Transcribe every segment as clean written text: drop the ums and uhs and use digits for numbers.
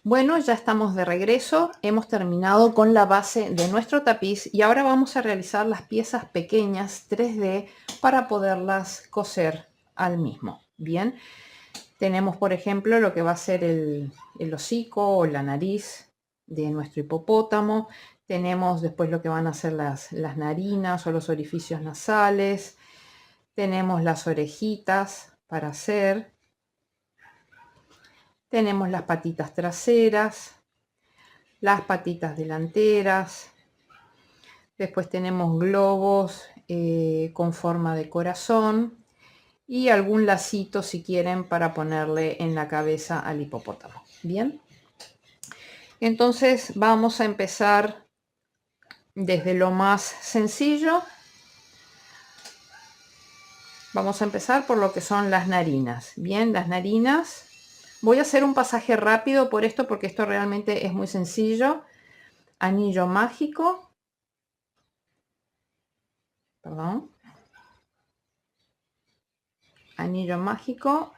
Bueno, ya estamos de regreso, hemos terminado con la base de nuestro tapiz y ahora vamos a realizar las piezas pequeñas 3D para poderlas coser al mismo. Bien, tenemos por ejemplo lo que va a ser el hocico o la nariz de nuestro hipopótamo. Tenemos después lo que van a ser las narinas o los orificios nasales. Tenemos las orejitas para hacer. Tenemos las patitas traseras, las patitas delanteras. Después tenemos globos con forma de corazón y algún lacito si quieren para ponerle en la cabeza al hipopótamo. Bien, entonces vamos a empezar desde lo más sencillo. Vamos a empezar por lo que son las narinas. Bien, las narinas. Voy a hacer un pasaje rápido por esto porque esto realmente es muy sencillo. Anillo mágico. Perdón. Anillo mágico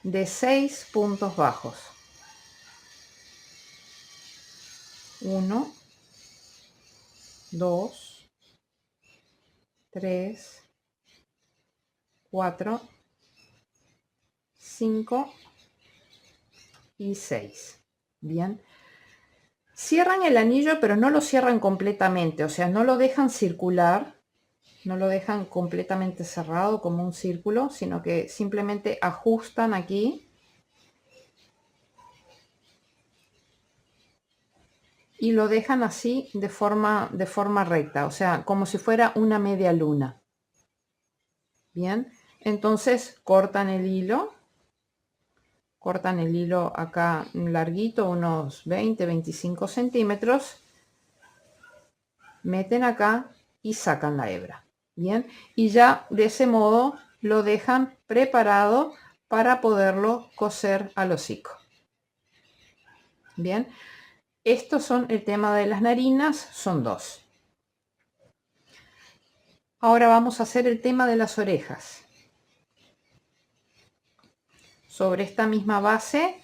de 6 puntos bajos. 1, 2, 3, 4, 5 y 6. Bien. Cierran el anillo, pero no lo cierran completamente, o sea, no lo dejan circular, no lo dejan completamente cerrado como un círculo, sino que simplemente ajustan aquí y lo dejan así de forma recta, o sea, como si fuera una media luna. Bien, entonces cortan el hilo acá larguito, unos 20-25 centímetros, meten acá y sacan la hebra. Bien, y ya de ese modo lo dejan preparado para poderlo coser al hocico. Bien, estos son el tema de las narinas, son dos. Ahora vamos a hacer el tema de las orejas. Sobre esta misma base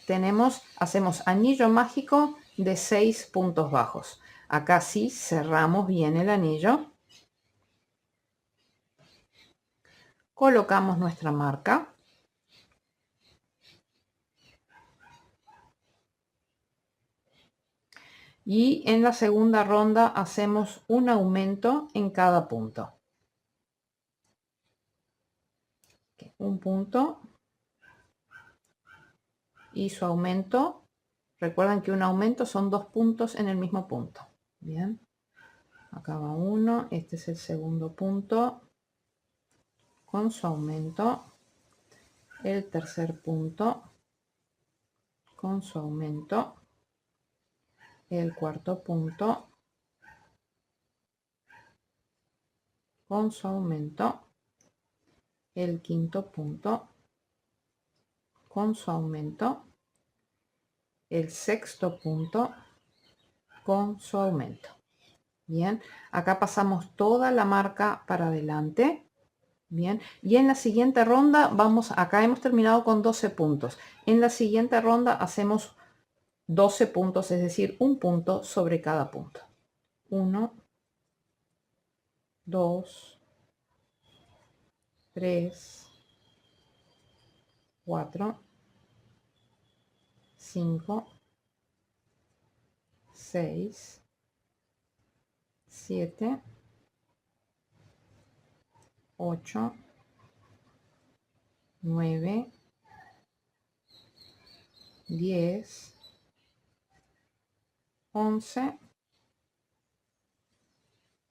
hacemos anillo mágico de 6 puntos bajos. Acá sí cerramos bien el anillo. Colocamos nuestra marca. Y en la segunda ronda hacemos un aumento en cada punto. Un punto y su aumento. Recuerden que un aumento son 2 puntos en el mismo punto. Bien, acá va uno, este es el segundo punto con su aumento, el tercer punto con su aumento, el cuarto punto con su aumento, el quinto punto con su aumento, el sexto punto con su aumento. Bien, acá pasamos toda la marca para adelante. Bien, y en la siguiente ronda acá hemos terminado con 12 puntos. En la siguiente ronda hacemos 12 puntos, es decir, un punto sobre cada punto. 1, 2, 3, 4, 5, 6, 7, 8, 9, 10, 11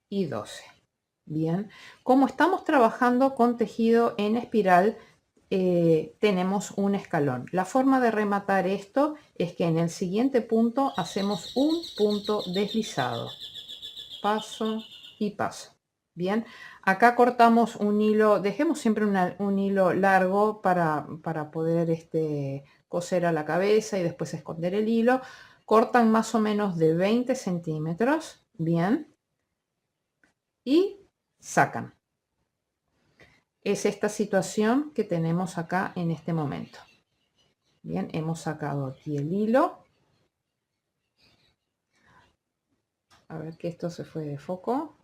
y 12. Bien, como estamos trabajando con tejido en espiral, tenemos un escalón. La forma de rematar esto es que en el siguiente punto hacemos un punto deslizado, paso y paso. Bien, acá cortamos un hilo, dejemos siempre un hilo largo para poder coser a la cabeza y después esconder el hilo. Cortan más o menos de 20 centímetros, bien, y sacan. Es esta situación que tenemos acá en este momento. Bien, hemos sacado aquí el hilo. A ver que esto se fue de foco.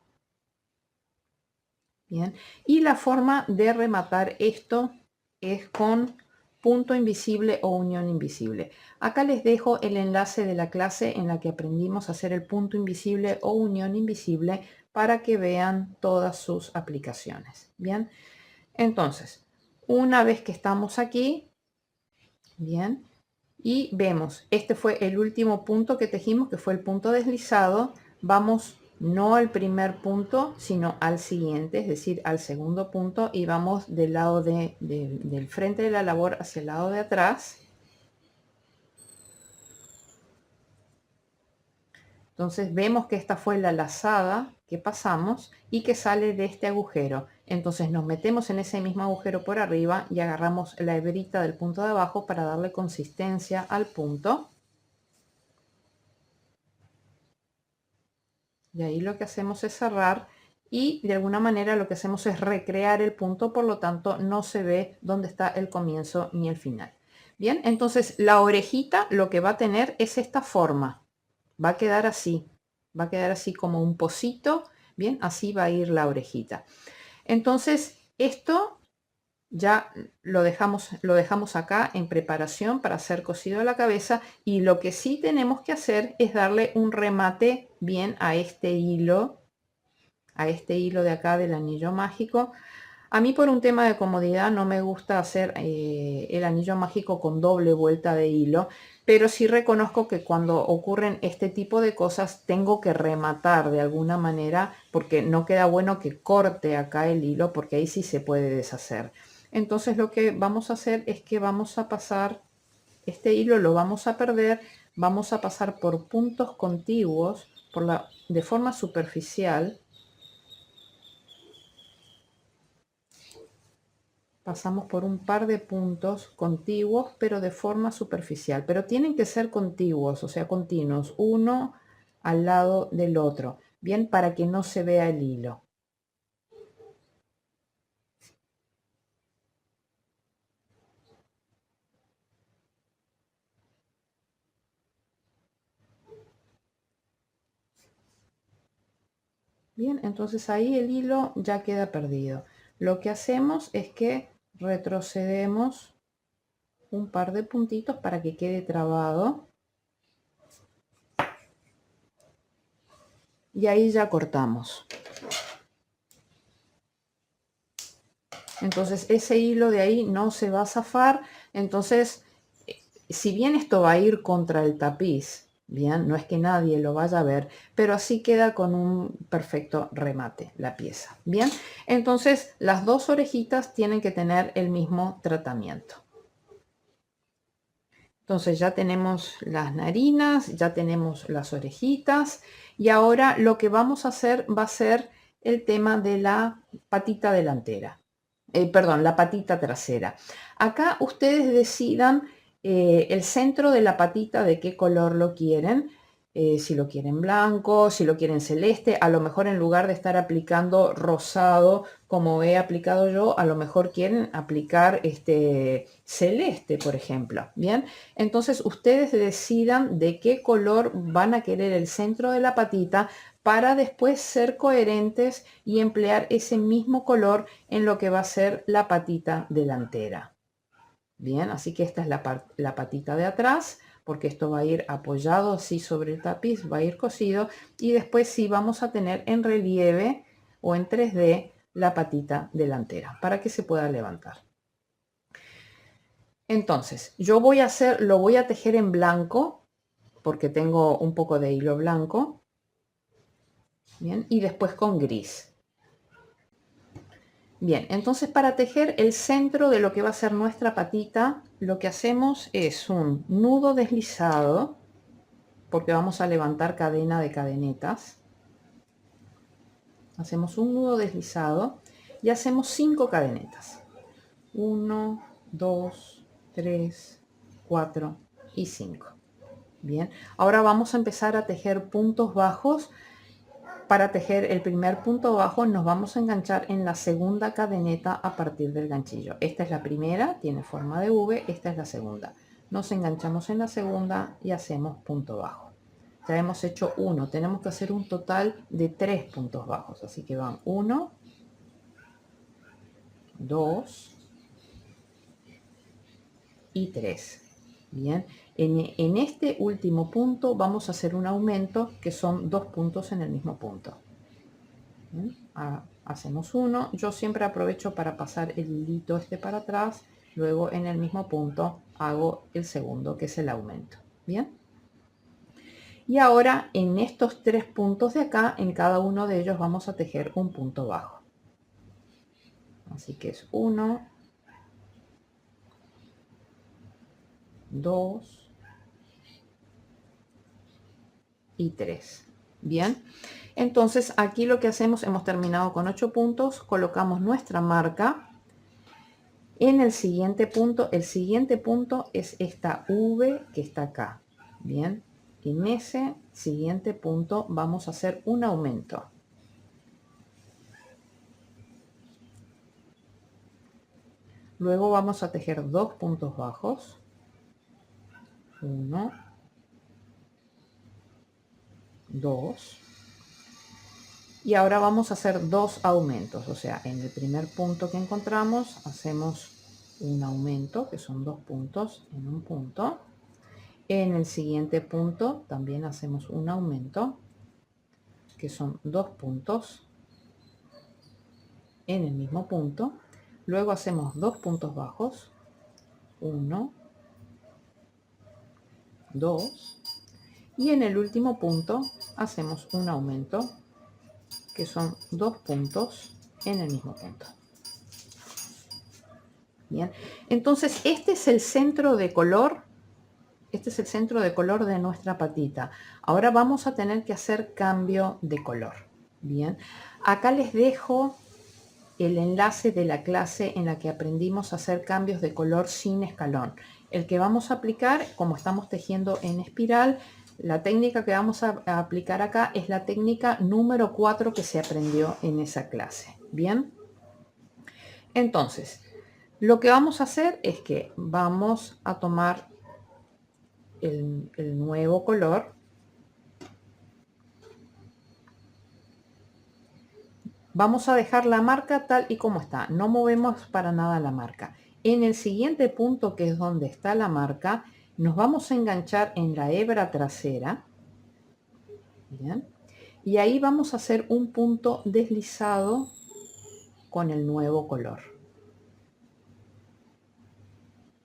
Bien, y la forma de rematar esto es con punto invisible o unión invisible. Acá les dejo el enlace de la clase en la que aprendimos a hacer el punto invisible o unión invisible para que vean todas sus aplicaciones. Bien, entonces, una vez que estamos aquí, bien, y vemos, este fue el último punto que tejimos, que fue el punto deslizado. Vamos no al primer punto, sino al siguiente, es decir, al segundo punto, y vamos del lado del frente de la labor hacia el lado de atrás. Entonces vemos que esta fue la lazada que pasamos y que sale de este agujero. Entonces nos metemos en ese mismo agujero por arriba y agarramos la hebrita del punto de abajo para darle consistencia al punto. Y ahí lo que hacemos es cerrar y de alguna manera lo que hacemos es recrear el punto, por lo tanto no se ve dónde está el comienzo ni el final. Bien, entonces la orejita lo que va a tener es esta forma. Va a quedar así. Va a quedar así como un pocito. Bien, así va a ir la orejita. Entonces esto ya lo dejamos acá en preparación para hacer cosido a la cabeza, y lo que sí tenemos que hacer es darle un remate bien a este hilo de acá del anillo mágico. A mí, por un tema de comodidad, no me gusta hacer el anillo mágico con doble vuelta de hilo, pero sí reconozco que cuando ocurren este tipo de cosas tengo que rematar de alguna manera, porque no queda bueno que corte acá el hilo, porque ahí sí se puede deshacer. Entonces lo que vamos a hacer es que vamos a pasar este hilo, lo vamos a perder, vamos a pasar por puntos contiguos de forma superficial. Pasamos por un par de puntos contiguos, pero de forma superficial. Pero tienen que ser contiguos, o sea, continuos, uno al lado del otro. Bien, para que no se vea el hilo. Bien, entonces ahí el hilo ya queda perdido. Lo que hacemos es que retrocedemos un par de puntitos para que quede trabado. Y ahí ya cortamos. Entonces ese hilo de ahí no se va a zafar. Entonces, si bien esto va a ir contra el tapiz, bien, no es que nadie lo vaya a ver, pero así queda con un perfecto remate la pieza. Bien, entonces las dos orejitas tienen que tener el mismo tratamiento. Entonces ya tenemos las narinas, ya tenemos las orejitas, y ahora lo que vamos a hacer va a ser el tema de la patita delantera. Perdón, la patita trasera. Acá ustedes decidan el centro de la patita, de qué color lo quieren. Si lo quieren blanco, si lo quieren celeste, a lo mejor en lugar de estar aplicando rosado como he aplicado yo, a lo mejor quieren aplicar este celeste, por ejemplo. Bien, entonces ustedes decidan de qué color van a querer el centro de la patita, para después ser coherentes y emplear ese mismo color en lo que va a ser la patita delantera. Bien, así que esta es la patita de atrás, porque esto va a ir apoyado así sobre el tapiz, va a ir cosido, y después sí vamos a tener en relieve o en 3D la patita delantera para que se pueda levantar. Entonces yo lo voy a tejer en blanco porque tengo un poco de hilo blanco. Bien, y después con gris. Bien, entonces para tejer el centro de lo que va a ser nuestra patita, lo que hacemos es un nudo deslizado, porque vamos a levantar cadena de cadenetas. Hacemos un nudo deslizado y hacemos 5 cadenetas. 1, 2, 3, 4 y 5. Bien, ahora vamos a empezar a tejer puntos bajos. Para tejer el primer punto bajo nos vamos a enganchar en la segunda cadeneta a partir del ganchillo. Esta es la primera, tiene forma de V, esta es la segunda. nos enganchamos en la segunda y hacemos punto bajo. Ya hemos hecho uno, tenemos que hacer un total de 3 puntos bajos, así que van 1, 2 y 3. Bien, en este último punto vamos a hacer un aumento que son 2 puntos en el mismo punto. Bien, hacemos uno, yo siempre aprovecho para pasar el hilito este para atrás, luego en el mismo punto hago el segundo, que es el aumento. Bien, y ahora en estos 3 puntos de acá, en cada uno de ellos vamos a tejer un punto bajo. Así que es 1, 2 y 3. Bien, entonces aquí lo que hacemos, hemos terminado con 8 puntos, colocamos nuestra marca en el siguiente punto. El siguiente punto es esta V que está acá. Bien, en ese siguiente punto vamos a hacer un aumento. Luego vamos a tejer 2 puntos bajos. 1, 2. Y ahora vamos a hacer 2 aumentos. O sea, en el primer punto que encontramos hacemos un aumento, que son 2 puntos en un punto. En el siguiente punto también hacemos un aumento, que son 2 puntos en el mismo punto. Luego hacemos 2 puntos bajos. 1, 2. Y en el último punto hacemos un aumento, que son 2 puntos en el mismo punto. Bien, entonces este es el centro de color. Este es el centro de color de nuestra patita. Ahora vamos a tener que hacer cambio de color. Bien, acá les dejo el enlace de la clase en la que aprendimos a hacer cambios de color sin escalón. El que vamos a aplicar, como estamos tejiendo en espiral, la técnica que vamos a aplicar acá es la técnica número 4 que se aprendió en esa clase. Bien, entonces lo que vamos a hacer es que vamos a tomar el nuevo color. Vamos a dejar la marca tal y como está, no movemos para nada la marca. En el siguiente punto, que es donde está la marca, nos vamos a enganchar en la hebra trasera. Bien, y ahí vamos a hacer un punto deslizado con el nuevo color.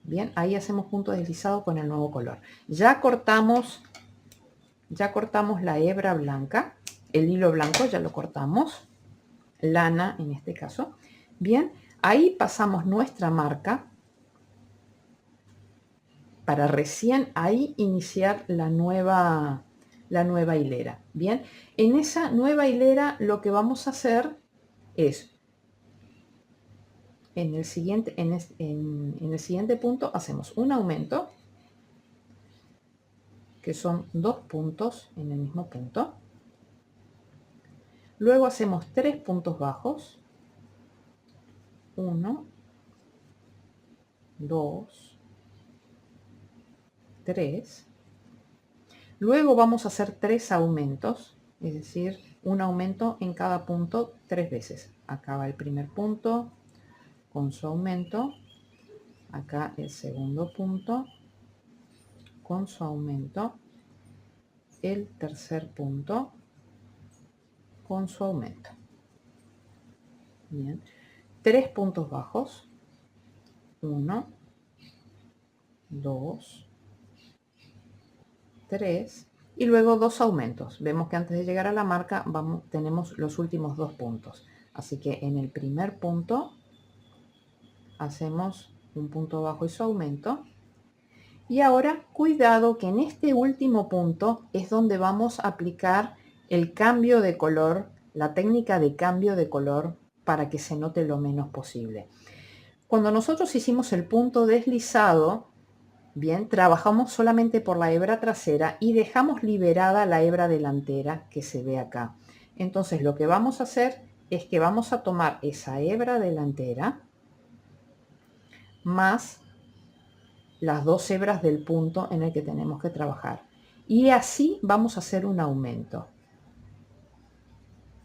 Bien, ahí hacemos punto deslizado con el nuevo color. Ya cortamos la hebra blanca, el hilo blanco ya lo cortamos, lana en este caso. Bien, ahí pasamos nuestra marca para recién ahí iniciar la nueva hilera. Bien, en esa nueva hilera lo que vamos a hacer es en el siguiente punto hacemos un aumento, que son 2 puntos en el mismo punto. Luego hacemos 3 puntos bajos. 1, 2, 3. Luego vamos a hacer 3 aumentos, es decir, un aumento en cada punto 3 veces. Acá va el primer punto con su aumento. Acá el segundo punto con su aumento. El tercer punto con su aumento. Bien, 3 puntos bajos. 1, 2, 3 y luego 2 aumentos. Vemos que antes de llegar a la marca tenemos los últimos 2 puntos. Así que en el primer punto hacemos un punto bajo y su aumento. Y ahora cuidado que en este último punto es donde vamos a aplicar el cambio de color, la técnica de cambio de color, para que se note lo menos posible. Cuando nosotros hicimos el punto deslizado, bien, trabajamos solamente por la hebra trasera y dejamos liberada la hebra delantera que se ve acá. Entonces lo que vamos a hacer es que vamos a tomar esa hebra delantera más las 2 hebras del punto en el que tenemos que trabajar. Y así vamos a hacer un aumento.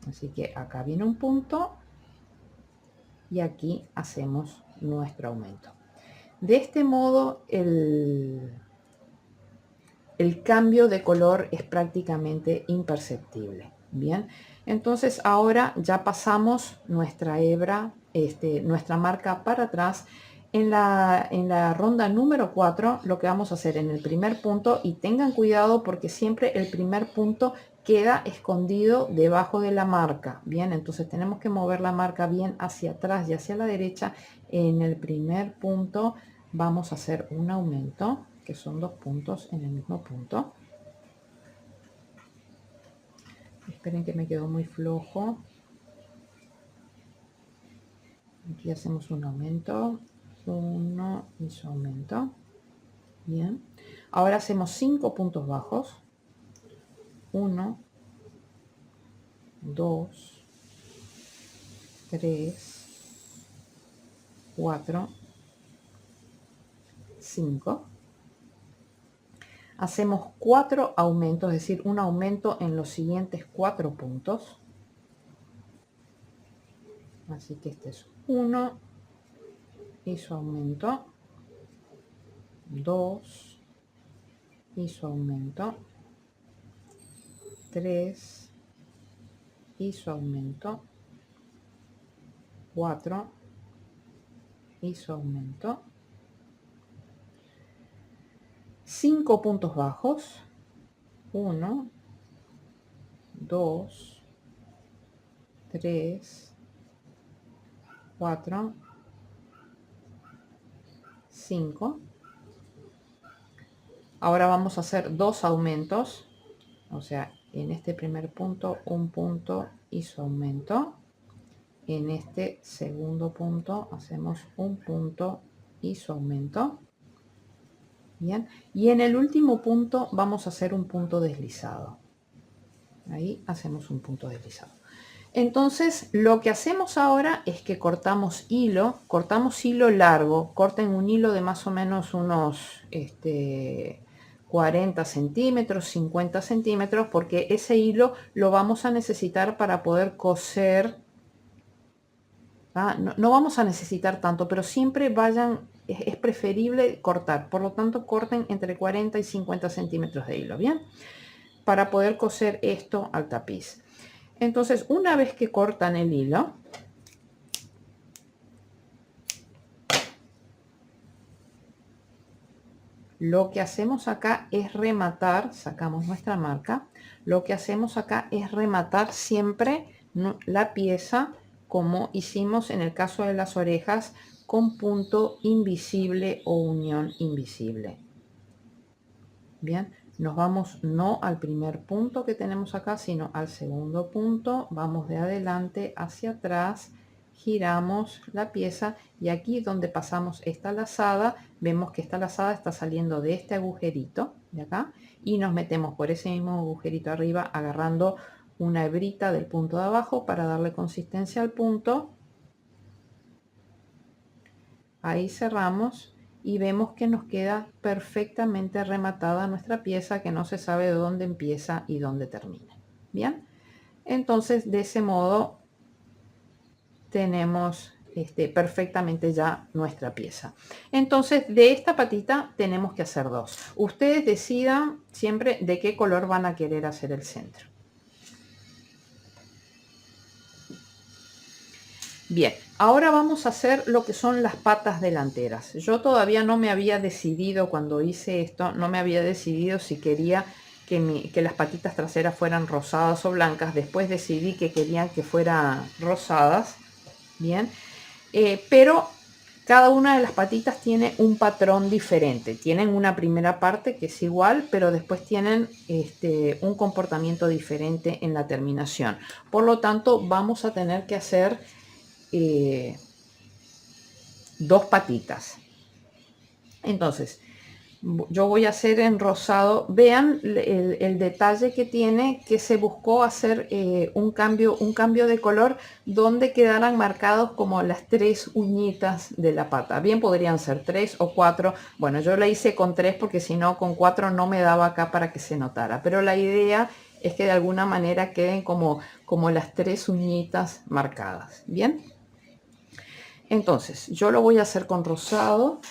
Así que acá viene un punto y aquí hacemos nuestro aumento. De este modo el cambio de color es prácticamente imperceptible. Bien, entonces ahora ya pasamos nuestra hebra, nuestra marca para atrás. En la ronda número 4 lo que vamos a hacer en el primer punto, y tengan cuidado porque siempre el primer punto queda escondido debajo de la marca. Bien, entonces tenemos que mover la marca bien hacia atrás y hacia la derecha. En el primer punto vamos a hacer un aumento, que son 2 puntos en el mismo punto. Esperen que me quedó muy flojo. Aquí hacemos un aumento, 1 y su aumento. Bien, ahora hacemos 5 puntos bajos, 1, 2, 3, 4, 5. Hacemos 4 aumentos, es decir, un aumento en los siguientes 4 puntos. Así que este es 1 y su aumento, 2 y su aumento, 3 y su aumento, 4 y su aumento, 5 puntos bajos, 1, 2, 3, 4, 5. Ahora vamos a hacer 2 aumentos, o sea, en este primer punto un punto y su aumento. En este segundo punto hacemos un punto y su aumento. Bien, y en el último punto vamos a hacer un punto deslizado. Ahí hacemos un punto deslizado. Entonces lo que hacemos ahora es que cortamos hilo largo. Corten un hilo de más o menos unos 40 centímetros, 50 centímetros, porque ese hilo lo vamos a necesitar para poder coser. No vamos a necesitar tanto, pero siempre vayan, es preferible cortar. Por lo tanto, corten entre 40 y 50 centímetros de hilo, ¿bien? Para poder coser esto al tapiz. Entonces, una vez que cortan el hilo, lo que hacemos acá es rematar, sacamos nuestra marca, lo que hacemos acá es rematar siempre la pieza como hicimos en el caso de las orejas, con punto invisible o unión invisible. Bien, nos vamos no al primer punto que tenemos acá, sino al segundo punto. Vamos de adelante hacia atrás, giramos la pieza y aquí donde pasamos esta lazada, vemos que esta lazada está saliendo de este agujerito de acá y nos metemos por ese mismo agujerito arriba, agarrando una hebrita del punto de abajo para darle consistencia al punto. Ahí cerramos y vemos que nos queda perfectamente rematada nuestra pieza, que no se sabe de dónde empieza y dónde termina. Bien, entonces de ese modo tenemos perfectamente ya nuestra pieza. Entonces de esta patita tenemos que hacer 2. Ustedes decidan siempre de qué color van a querer hacer el centro. Bien, ahora vamos a hacer lo que son las patas delanteras. Yo todavía no me había decidido, cuando hice esto, no me había decidido si quería que las patitas traseras fueran rosadas o blancas. Después decidí que querían que fueran rosadas. Bien, pero cada una de las patitas tiene un patrón diferente. Tienen una primera parte que es igual, pero después tienen un comportamiento diferente en la terminación. Por lo tanto, vamos a tener que hacer 2 patitas. Entonces, Yo voy a hacer en rosado. Vean el detalle que tiene, que se buscó hacer un cambio de color donde quedaran marcados como las 3 uñitas de la pata. Bien podrían ser 3 o 4. Bueno, yo la hice con 3 porque si no con 4 no me daba acá para que se notara. Pero la idea es que de alguna manera queden como las 3 uñitas marcadas. Bien. Entonces yo lo voy a hacer con rosado.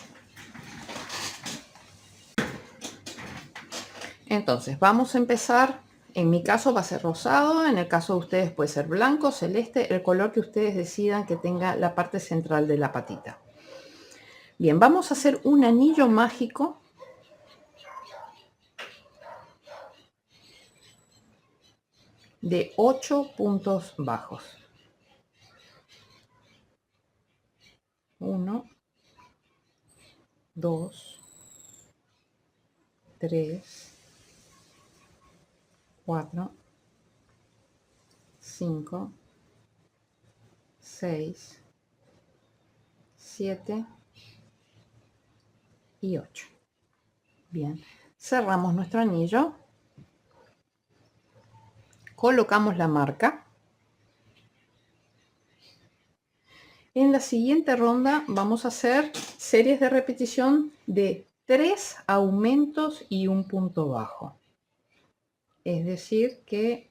Entonces, vamos a empezar. En mi caso va a ser rosado, en el caso de ustedes puede ser blanco, celeste, el color que ustedes decidan que tenga la parte central de la patita. Bien, vamos a hacer un anillo mágico de 8 puntos bajos. 1, 2, 3, 4, 5, 6, 7 y 8. Bien, cerramos nuestro anillo, colocamos la marca. En la siguiente ronda vamos a hacer series de repetición de 3 aumentos y un punto bajo. Es decir que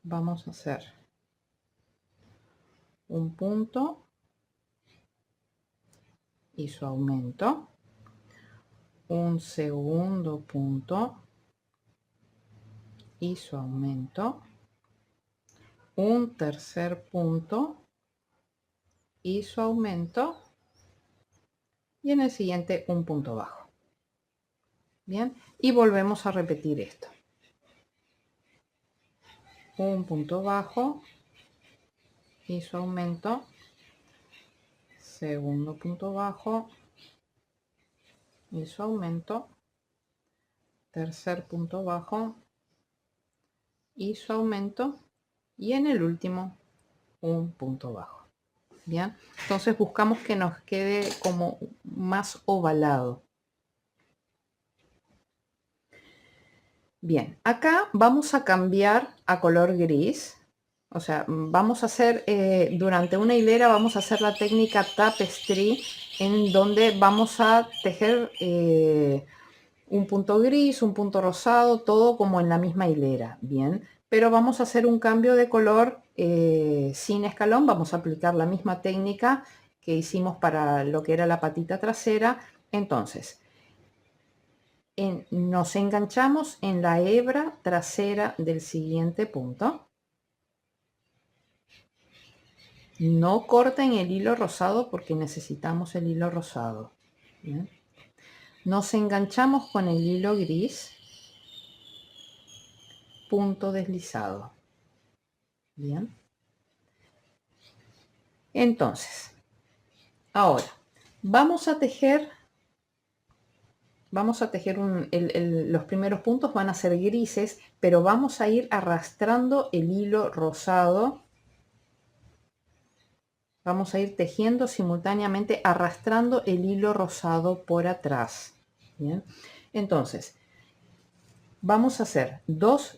vamos a hacer un punto y su aumento, un segundo punto y su aumento, un tercer punto y su aumento, y en el siguiente un punto bajo. Bien, y volvemos a repetir esto. Un punto bajo y su aumento, segundo punto bajo y su aumento, tercer punto bajo y su aumento, y en el último un punto bajo. Bien, entonces buscamos que nos quede como más ovalado. Bien, acá vamos a cambiar a color gris. O sea, vamos a hacer durante una hilera, vamos a hacer la técnica tapestry, en donde vamos a tejer un punto gris, un punto rosado, todo como en la misma hilera. Bien, pero vamos a hacer un cambio de color sin escalón. Vamos a aplicar la misma técnica que hicimos para lo que era la patita trasera. Entonces, nos enganchamos en la hebra trasera del siguiente punto. No corten el hilo rosado porque necesitamos el hilo rosado. ¿Bien? Nos enganchamos con el hilo gris, punto deslizado. Bien. Entonces, ahora vamos a tejer los primeros puntos van a ser grises, pero vamos a ir arrastrando el hilo rosado. Vamos a ir tejiendo simultáneamente, arrastrando el hilo rosado por atrás. Bien, entonces vamos a hacer dos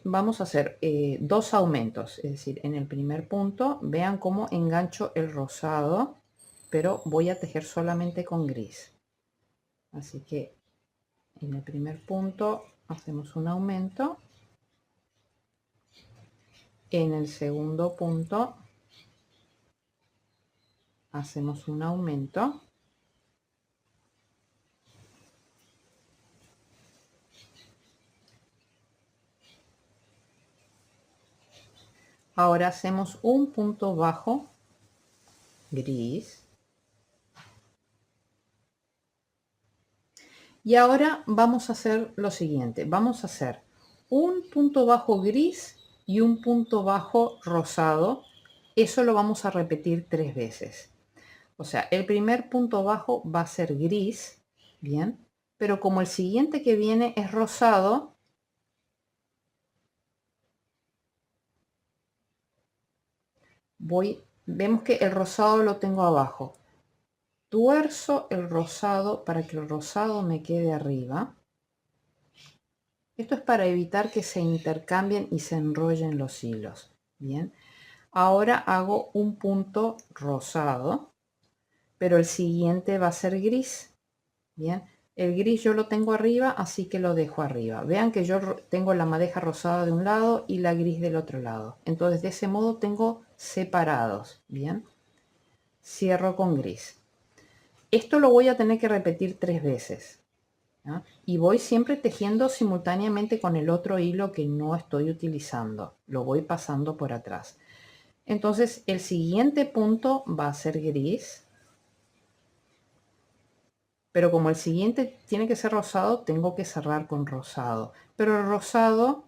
aumentos, es decir, en el primer punto vean cómo engancho el rosado, pero voy a tejer solamente con gris. Así que en el primer punto hacemos un aumento, en el segundo punto hacemos un aumento, ahora hacemos un punto bajo gris, y ahora vamos a hacer lo siguiente, vamos a hacer un punto bajo gris y un punto bajo rosado. Eso lo vamos a repetir 3 veces. O sea, el primer punto bajo va a ser gris, bien, pero como el siguiente que viene es rosado, vemos que el rosado lo tengo abajo. tuerzo el rosado para que el rosado me quede arriba. Esto es para evitar que se intercambien y se enrollen los hilos. Bien, ahora hago un punto rosado, pero el siguiente va a ser gris. Bien, el gris yo lo tengo arriba, así que lo dejo arriba. Vean que yo tengo la madeja rosada de un lado y la gris del otro lado. Entonces de ese modo tengo separados. Bien, cierro con gris. Esto lo voy a tener que repetir 3 veces. ¿Ya? Y voy siempre tejiendo simultáneamente con el otro hilo que no estoy utilizando. Lo voy pasando por atrás. Entonces el siguiente punto va a ser gris. Pero como el siguiente tiene que ser rosado, tengo que cerrar con rosado. Pero el rosado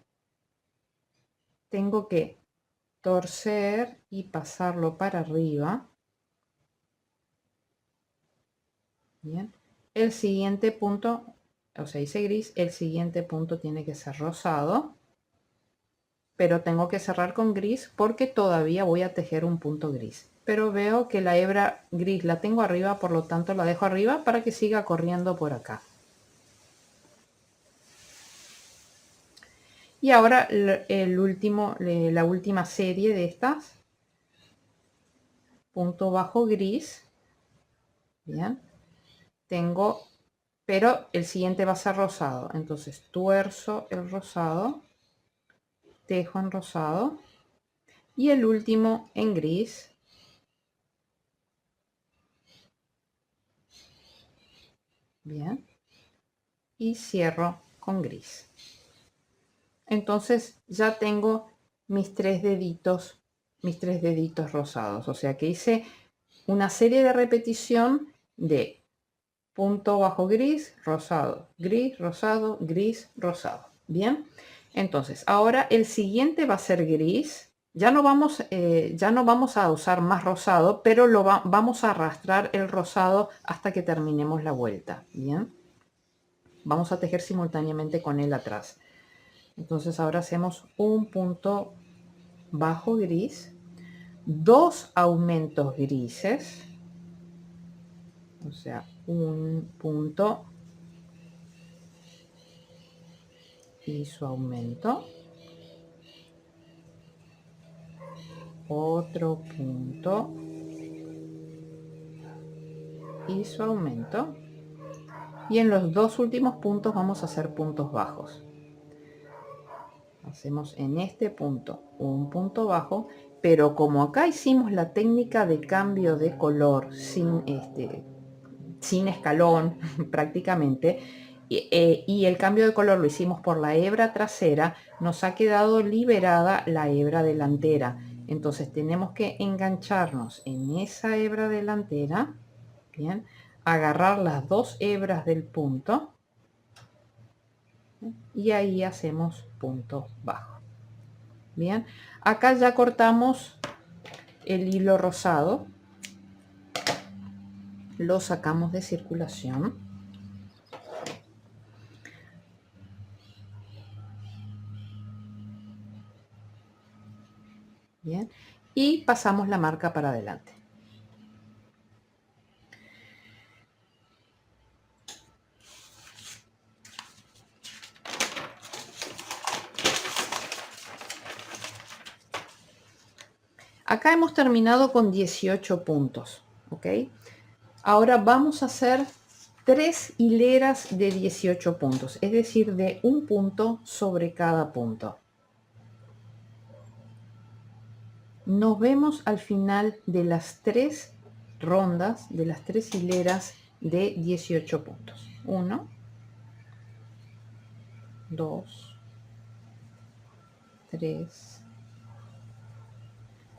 tengo que torcer y pasarlo para arriba. Bien. El siguiente punto, o sea, hice gris, el siguiente punto tiene que ser rosado. Pero tengo que cerrar con gris porque todavía voy a tejer un punto gris. Pero veo que la hebra gris la tengo arriba, por lo tanto la dejo arriba para que siga corriendo por acá. Y ahora la última serie de estas, punto bajo gris, bien, tengo, pero el siguiente va a ser rosado, entonces tuerzo el rosado, tejo en rosado y el último en gris, bien, y cierro con gris. Entonces ya tengo mis tres deditos rosados, o sea que hice una serie de repetición de punto bajo gris, rosado, gris, rosado, gris, rosado. Bien, entonces ahora el siguiente va a ser gris. Ya no vamos a usar más rosado, pero vamos a arrastrar el rosado hasta que terminemos la vuelta. Bien, vamos a tejer simultáneamente con él atrás. Entonces ahora hacemos un punto bajo gris, dos aumentos grises, o sea, un punto y su aumento, otro punto y su aumento, y en los dos últimos puntos vamos a hacer puntos bajos. Hacemos en este punto un punto bajo, pero como acá hicimos la técnica de cambio de color sin escalón prácticamente, y el cambio de color lo hicimos por la hebra trasera, nos ha quedado liberada la hebra delantera. Entonces tenemos que engancharnos en esa hebra delantera, bien, agarrar las dos hebras del punto y ahí hacemos punto bajo. Bien, acá ya cortamos el hilo rosado, lo sacamos de circulación. Bien, y pasamos la marca para adelante. Acá hemos terminado con 18 puntos, ¿ok? Ahora vamos a hacer 3 hileras de 18 puntos, es decir, de un punto sobre cada punto. Nos vemos al final de las 3 rondas, de las 3 hileras de 18 puntos. 1, 2, 3,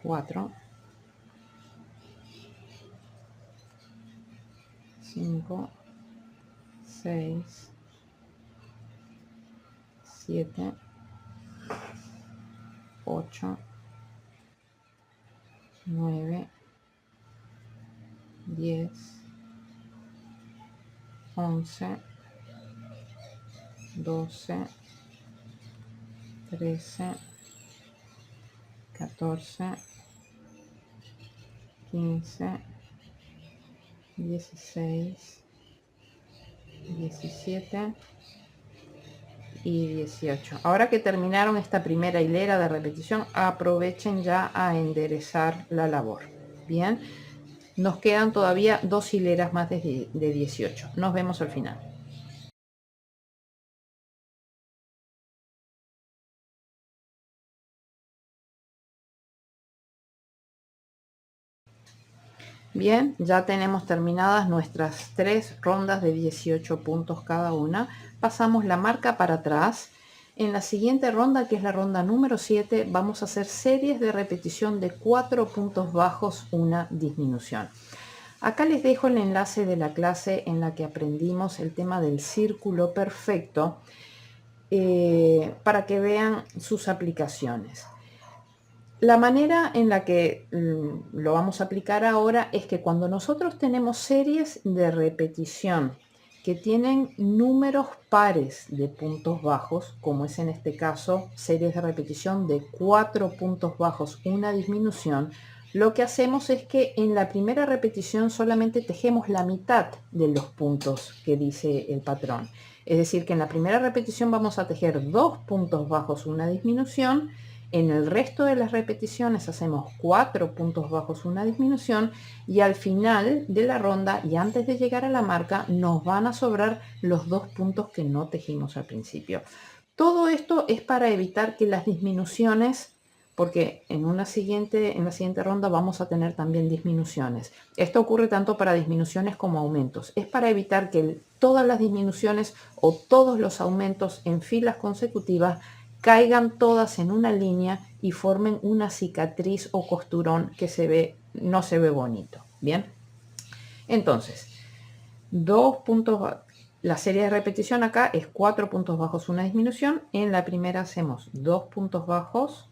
4, 5, 6, 7, 8, 9, 10, 11, 12, 13, 14, 15, 16, 17 y 18. Ahora que terminaron esta primera hilera de repetición, aprovechen ya a enderezar la labor. Bien, nos quedan todavía 2 hileras más de 18. Nos vemos al final. Bien, ya tenemos terminadas nuestras 3 rondas de 18 puntos cada una. Pasamos la marca para atrás. En la siguiente ronda, que es la ronda número 7, vamos a hacer series de repetición de 4 puntos bajos, una disminución. Acá les dejo el enlace de la clase en la que aprendimos el tema del círculo perfecto para que vean sus aplicaciones. La manera en la que lo vamos a aplicar ahora es que cuando nosotros tenemos series de repetición que tienen números pares de puntos bajos, como es en este caso series de repetición de 4 puntos bajos, una disminución, lo que hacemos es que en la primera repetición solamente tejemos la mitad de los puntos que dice el patrón. Es decir, que en la primera repetición vamos a tejer 2 puntos bajos, una disminución. En el resto de las repeticiones hacemos 4 puntos bajos, una disminución, y al final de la ronda y antes de llegar a la marca nos van a sobrar los 2 puntos que no tejimos al principio. Todo esto es para evitar que las disminuciones, porque en la siguiente ronda vamos a tener también disminuciones. Esto ocurre tanto para disminuciones como aumentos. Es para evitar que todas las disminuciones o todos los aumentos en filas consecutivas caigan todas en una línea y formen una cicatriz o costurón que no se ve bonito. Bien, entonces 2 puntos, la serie de repetición acá es 4 puntos bajos, una disminución. En la primera hacemos 2 puntos bajos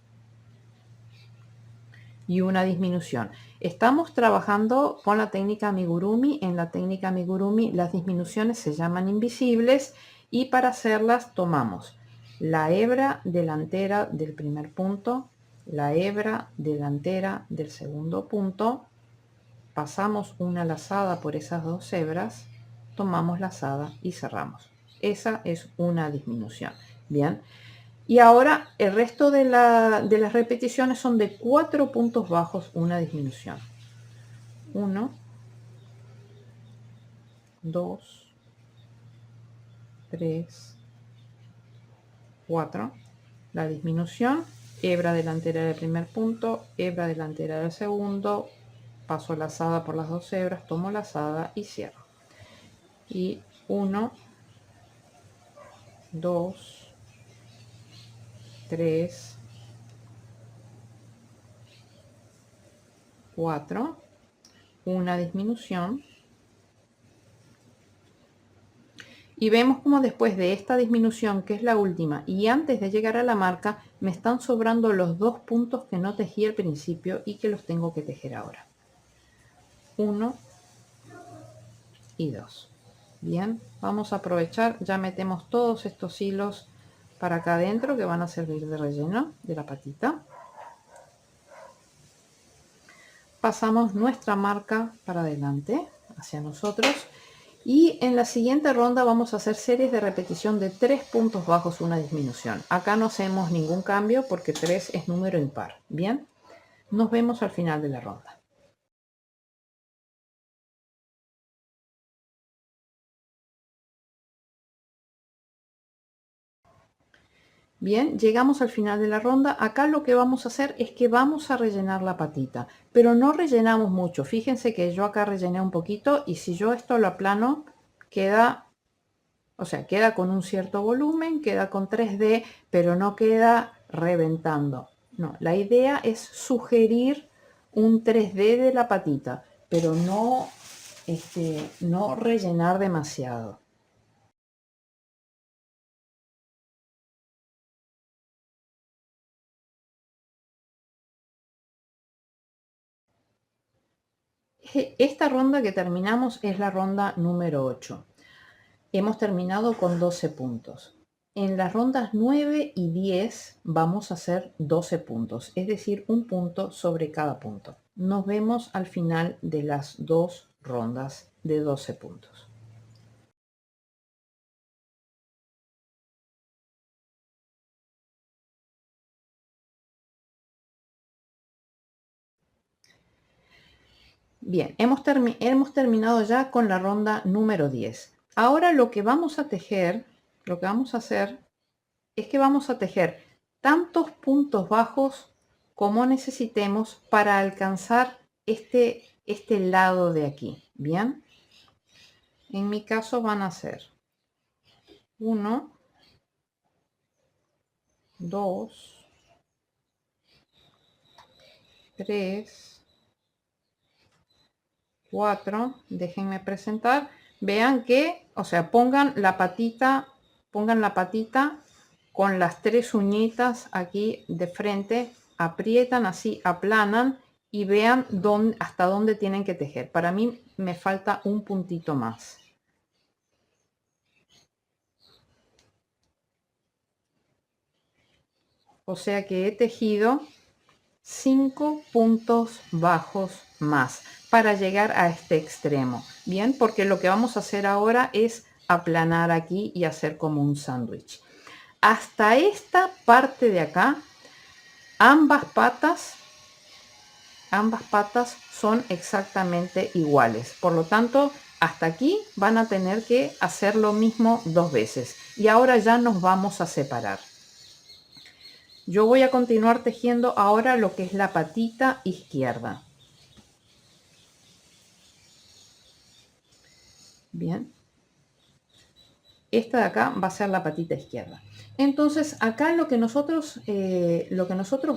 y una disminución. Estamos trabajando con la técnica amigurumi. En la técnica amigurumi las disminuciones se llaman invisibles y para hacerlas tomamos la hebra delantera del primer punto, la hebra delantera del segundo punto, pasamos una lazada por esas dos hebras, tomamos lazada y cerramos. Esa es una disminución. Bien, y ahora el resto de las repeticiones son de 4 puntos bajos, una disminución. 1, 2, 3, 4. La disminución, hebra delantera del primer punto, hebra delantera del segundo, paso lazada por las dos hebras, tomo lazada y cierro. Y 1, 2, 3, 4, una disminución. Y vemos como después de esta disminución, que es la última, y antes de llegar a la marca, me están sobrando los 2 puntos que no tejí al principio y que los tengo que tejer ahora. 1 y 2. Bien, vamos a aprovechar, ya metemos todos estos hilos para acá adentro que van a servir de relleno de la patita. Pasamos nuestra marca para adelante, hacia nosotros. Y en la siguiente ronda vamos a hacer series de repetición de 3 puntos bajos, una disminución. Acá no hacemos ningún cambio porque 3 es número impar. Bien, nos vemos al final de la ronda. Bien, llegamos al final de la ronda. Acá lo que vamos a hacer es que vamos a rellenar la patita, pero no rellenamos mucho. Fíjense que yo acá rellené un poquito y si yo esto lo aplano, queda, o sea, queda con un cierto volumen, queda con 3D, pero no queda reventando. No, la idea es sugerir un 3D de la patita, pero no, no rellenar demasiado. Esta ronda que terminamos es la ronda número 8. Hemos terminado con 12 puntos. En las rondas 9 y 10 vamos a hacer 12 puntos, es decir, un punto sobre cada punto. Nos vemos al final de las dos rondas de 12 puntos. Bien, hemos terminado ya con la ronda número 10. Ahora lo que vamos a tejer, lo que vamos a hacer es que vamos a tejer tantos puntos bajos como necesitemos para alcanzar este lado de aquí. Bien, en mi caso van a ser 1, 2, 3, 4. Déjenme presentar. Vean que, o sea, pongan la patita con las 3 uñitas aquí de frente, aprietan así, aplanan y vean hasta dónde tienen que tejer. Para mí me falta un puntito más. O sea que he tejido 5 puntos bajos más para llegar a este extremo. Bien, porque lo que vamos a hacer ahora es aplanar aquí y hacer como un sándwich. Hasta esta parte de acá, ambas patas son exactamente iguales. Por lo tanto, hasta aquí van a tener que hacer lo mismo 2 veces. Y ahora ya nos vamos a separar. Yo voy a continuar tejiendo ahora lo que es la patita izquierda. Bien. Esta de acá va a ser la patita izquierda. Entonces, acá lo que nosotros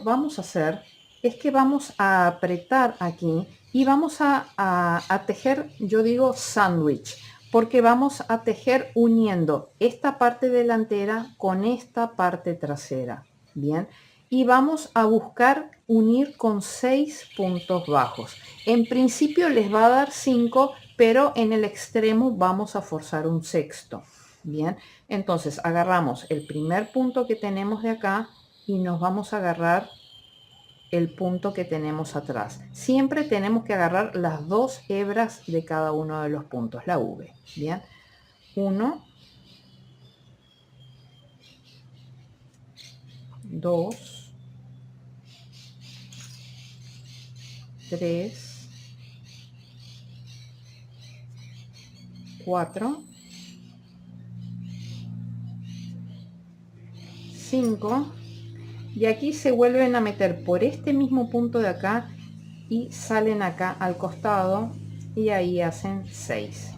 vamos a hacer es que vamos a apretar aquí y vamos a tejer, yo digo sándwich, porque vamos a tejer uniendo esta parte delantera con esta parte trasera. Bien, y vamos a buscar unir con 6 puntos bajos. En principio les va a dar 5, pero en el extremo vamos a forzar un sexto. Bien, entonces agarramos el primer punto que tenemos de acá y nos vamos a agarrar el punto que tenemos atrás. Siempre tenemos que agarrar las 2 hebras de cada uno de los puntos, la V. Bien, 1, 2, 3, 4, 5, y aquí se vuelven a meter por este mismo punto de acá y salen acá al costado y ahí hacen 6.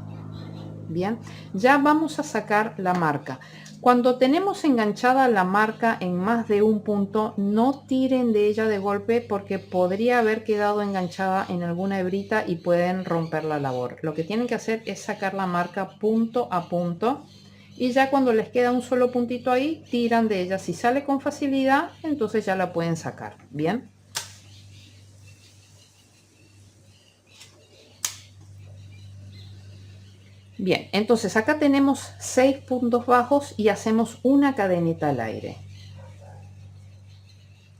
Bien, ya vamos a sacar la marca. Cuando tenemos enganchada la marca en más de un punto, no tiren de ella de golpe porque podría haber quedado enganchada en alguna hebrita y pueden romper la labor. Lo que tienen que hacer es sacar la marca punto a punto y ya cuando les queda un solo puntito ahí, tiran de ella. Si sale con facilidad, entonces ya la pueden sacar. Bien. Bien, entonces acá tenemos 6 puntos bajos y hacemos una cadeneta al aire.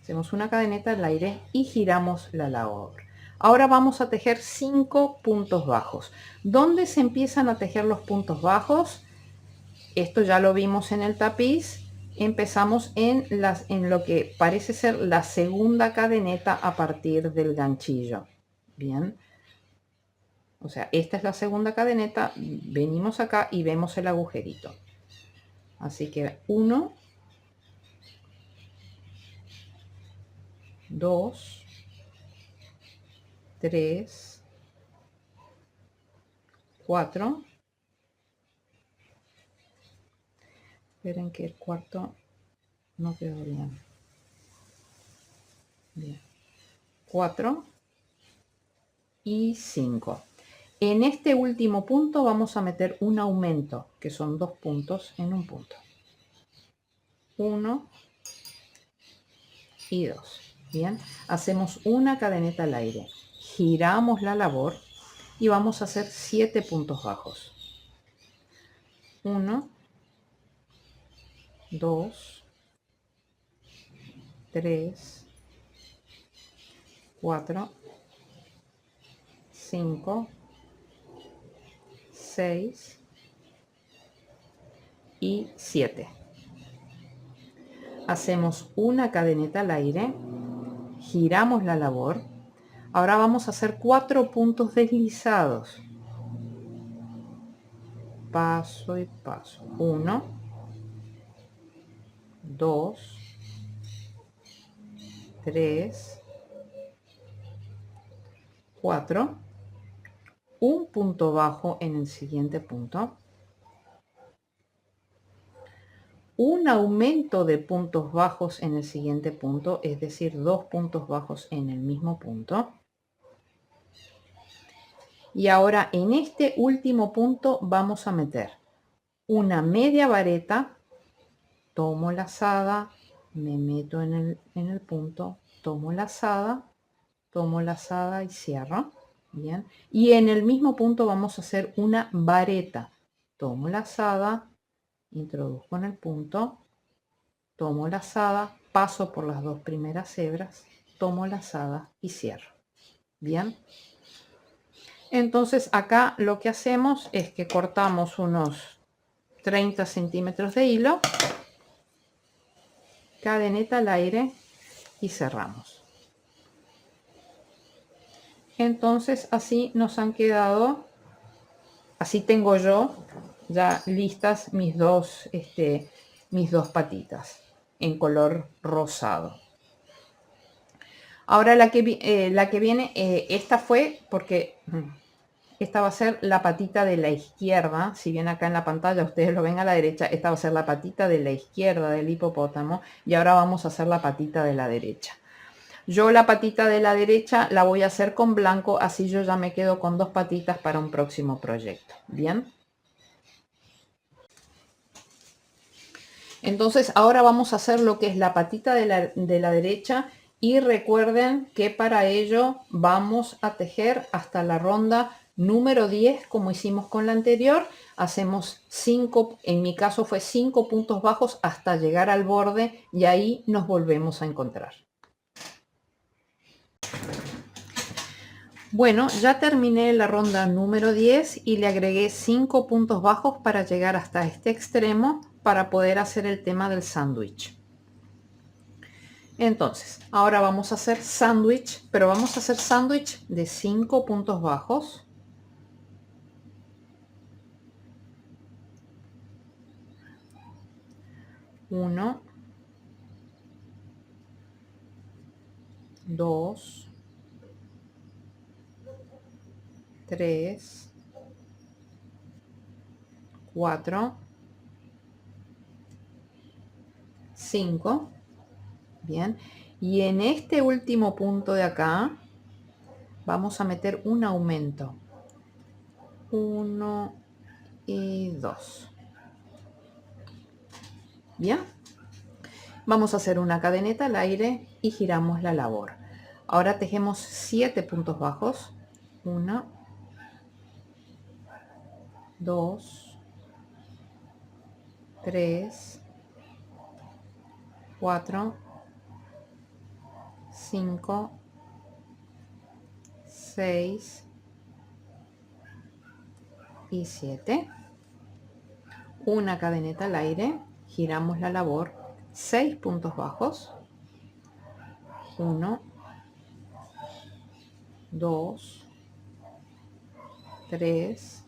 Hacemos una cadeneta al aire y giramos la labor. Ahora vamos a tejer 5 puntos bajos. ¿Dónde se empiezan a tejer los puntos bajos? Esto ya lo vimos en el tapiz. Empezamos en lo que parece ser la segunda cadeneta a partir del ganchillo. Bien. O sea, esta es la segunda cadeneta. Venimos acá y vemos el agujerito. Así que 1, 2, 3, 4. Esperen que el cuarto no quedó bien. Bien. 4 y 5. En este último punto vamos a meter un aumento, que son 2 puntos en un punto. 1 y 2. Bien, hacemos una cadeneta al aire, giramos la labor y vamos a hacer 7 puntos bajos. 1, 2, 3, 4, 5, 6 y 7. Hacemos una cadeneta al aire, giramos la labor. Ahora vamos a hacer 4 puntos deslizados. Paso y paso. 1, 2, 3, 4. Un punto bajo en el siguiente punto. Un aumento de puntos bajos en el siguiente punto, es decir, 2 puntos bajos en el mismo punto. Y ahora en este último punto vamos a meter una media vareta, tomo lazada, me meto en el punto, tomo lazada y cierro. Bien. Y en el mismo punto vamos a hacer una vareta, tomo lazada, introduzco en el punto, tomo lazada, paso por las 2 primeras hebras, tomo lazada y cierro. Bien. Entonces acá lo que hacemos es que cortamos unos 30 centímetros de hilo, cadeneta al aire y cerramos. Entonces así nos han quedado, así tengo yo ya listas mis dos patitas en color rosado. Ahora la que viene, esta fue porque esta va a ser la patita de la izquierda. Si bien acá en la pantalla ustedes lo ven a la derecha, esta va a ser la patita de la izquierda del hipopótamo. Y ahora vamos a hacer la patita de la derecha. Yo la patita de la derecha la voy a hacer con blanco, así yo ya me quedo con 2 patitas para un próximo proyecto. Bien. Entonces ahora vamos a hacer lo que es la patita de la derecha. Y recuerden que para ello vamos a tejer hasta la ronda número 10, como hicimos con la anterior. Hacemos 5, en mi caso fue 5 puntos bajos hasta llegar al borde y ahí nos volvemos a encontrar. Bueno, ya terminé la ronda número 10 y le agregué 5 puntos bajos para llegar hasta este extremo para poder hacer el tema del sándwich. Entonces, ahora vamos a hacer sándwich, pero vamos a hacer sándwich de 5 puntos bajos. Uno, 2, 3, 4, 5. Bien. Y en este último punto de acá vamos a meter un aumento. 1 y 2. Bien. Vamos a hacer una cadeneta al aire y giramos la labor. Ahora tejemos 7 puntos bajos. 1, 2, 3, 4, 5, 6 y 7. Una cadeneta al aire, giramos la labor, 6 puntos bajos. 1, 2, 3,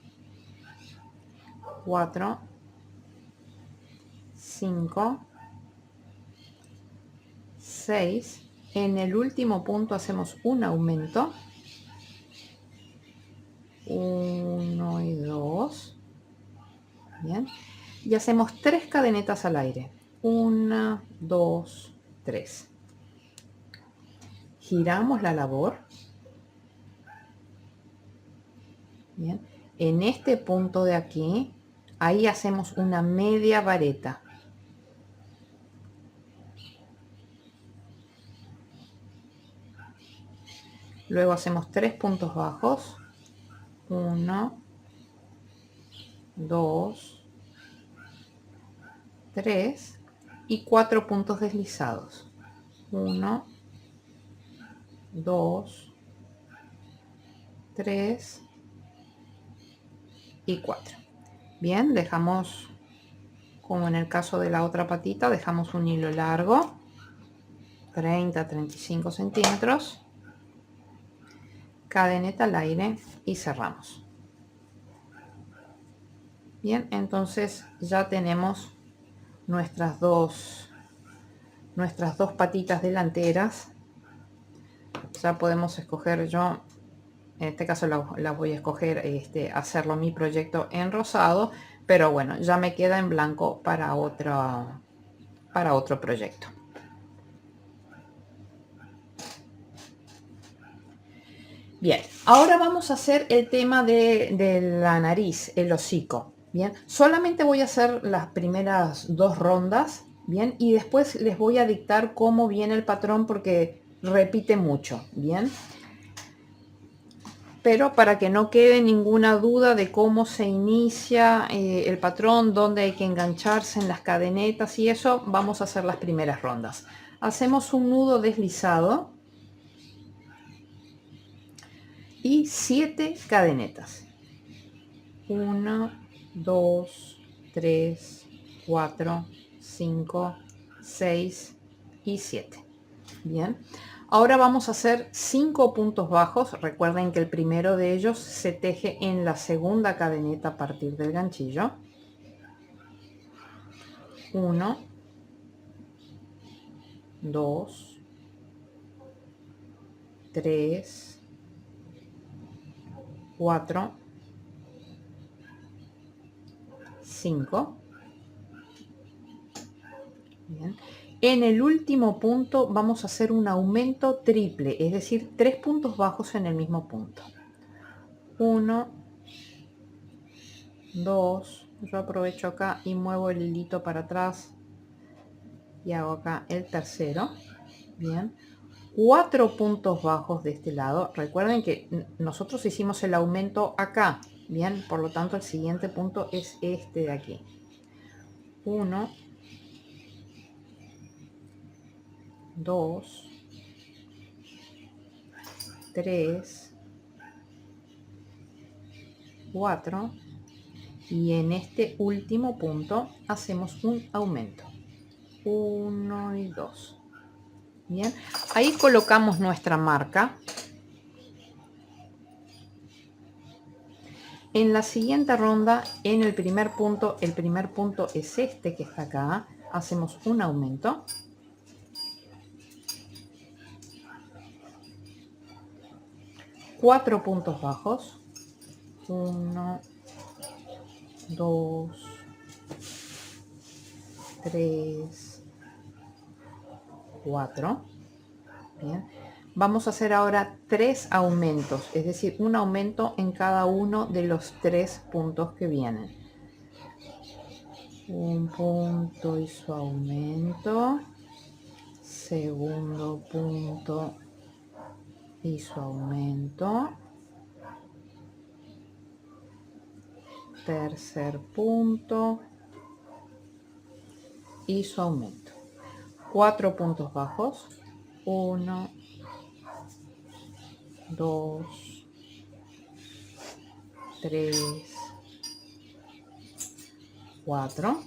4, 5, 6. En el último punto hacemos un aumento. 1 y 2. Bien. Y hacemos 3 cadenetas al aire. 1, 2, 3. Giramos la labor. Bien. En este punto de aquí, ahí hacemos una media vareta. Luego hacemos 3 puntos bajos. 1, 2, 3 y 4 puntos deslizados. 1, 2, 3, y 4. Bien, dejamos, como en el caso de la otra patita, dejamos un hilo largo, 30-35 centímetros, cadeneta al aire y cerramos. Bien, entonces ya tenemos nuestras dos patitas delanteras. Ya podemos escoger, yo en este caso la voy a escoger, hacerlo mi proyecto en rosado, pero bueno, ya me queda en blanco para otro proyecto. Bien, ahora vamos a hacer el tema de la nariz, el hocico. Bien, solamente voy a hacer las primeras 2 rondas, bien, y después les voy a dictar cómo viene el patrón porque repite mucho, bien. Pero para que no quede ninguna duda de cómo se inicia el patrón, dónde hay que engancharse en las cadenetas y eso, vamos a hacer las primeras rondas. Hacemos un nudo deslizado y 7 cadenetas. 1, 2, 3, 4, 5, 6 y 7. Bien, ahora vamos a hacer 5 puntos bajos. Recuerden que el primero de ellos se teje en la segunda cadeneta a partir del ganchillo. 1, 2, 3, 4, 5. Bien. En el último punto vamos a hacer un aumento triple, es decir, 3 puntos bajos en el mismo punto. 1, 2, yo aprovecho acá y muevo el hilito para atrás y hago acá el tercero. Bien, 4 puntos bajos de este lado. Recuerden que nosotros hicimos el aumento acá. Bien, por lo tanto el siguiente punto es este de aquí. 1, 2, 3, 4 y en este último punto hacemos un aumento. 1 y 2. Bien, ahí colocamos nuestra marca. En la siguiente ronda, en el primer punto es este que está acá, hacemos un aumento. Cuatro puntos bajos. 1, 2, 3, 4. Bien. Vamos a hacer ahora 3 aumentos, es decir, un aumento en cada uno de los 3 puntos que vienen. Un punto y su aumento. Segundo punto y su aumento. Tercer punto y su aumento. 4 puntos bajos. 1, 2, 3, 4.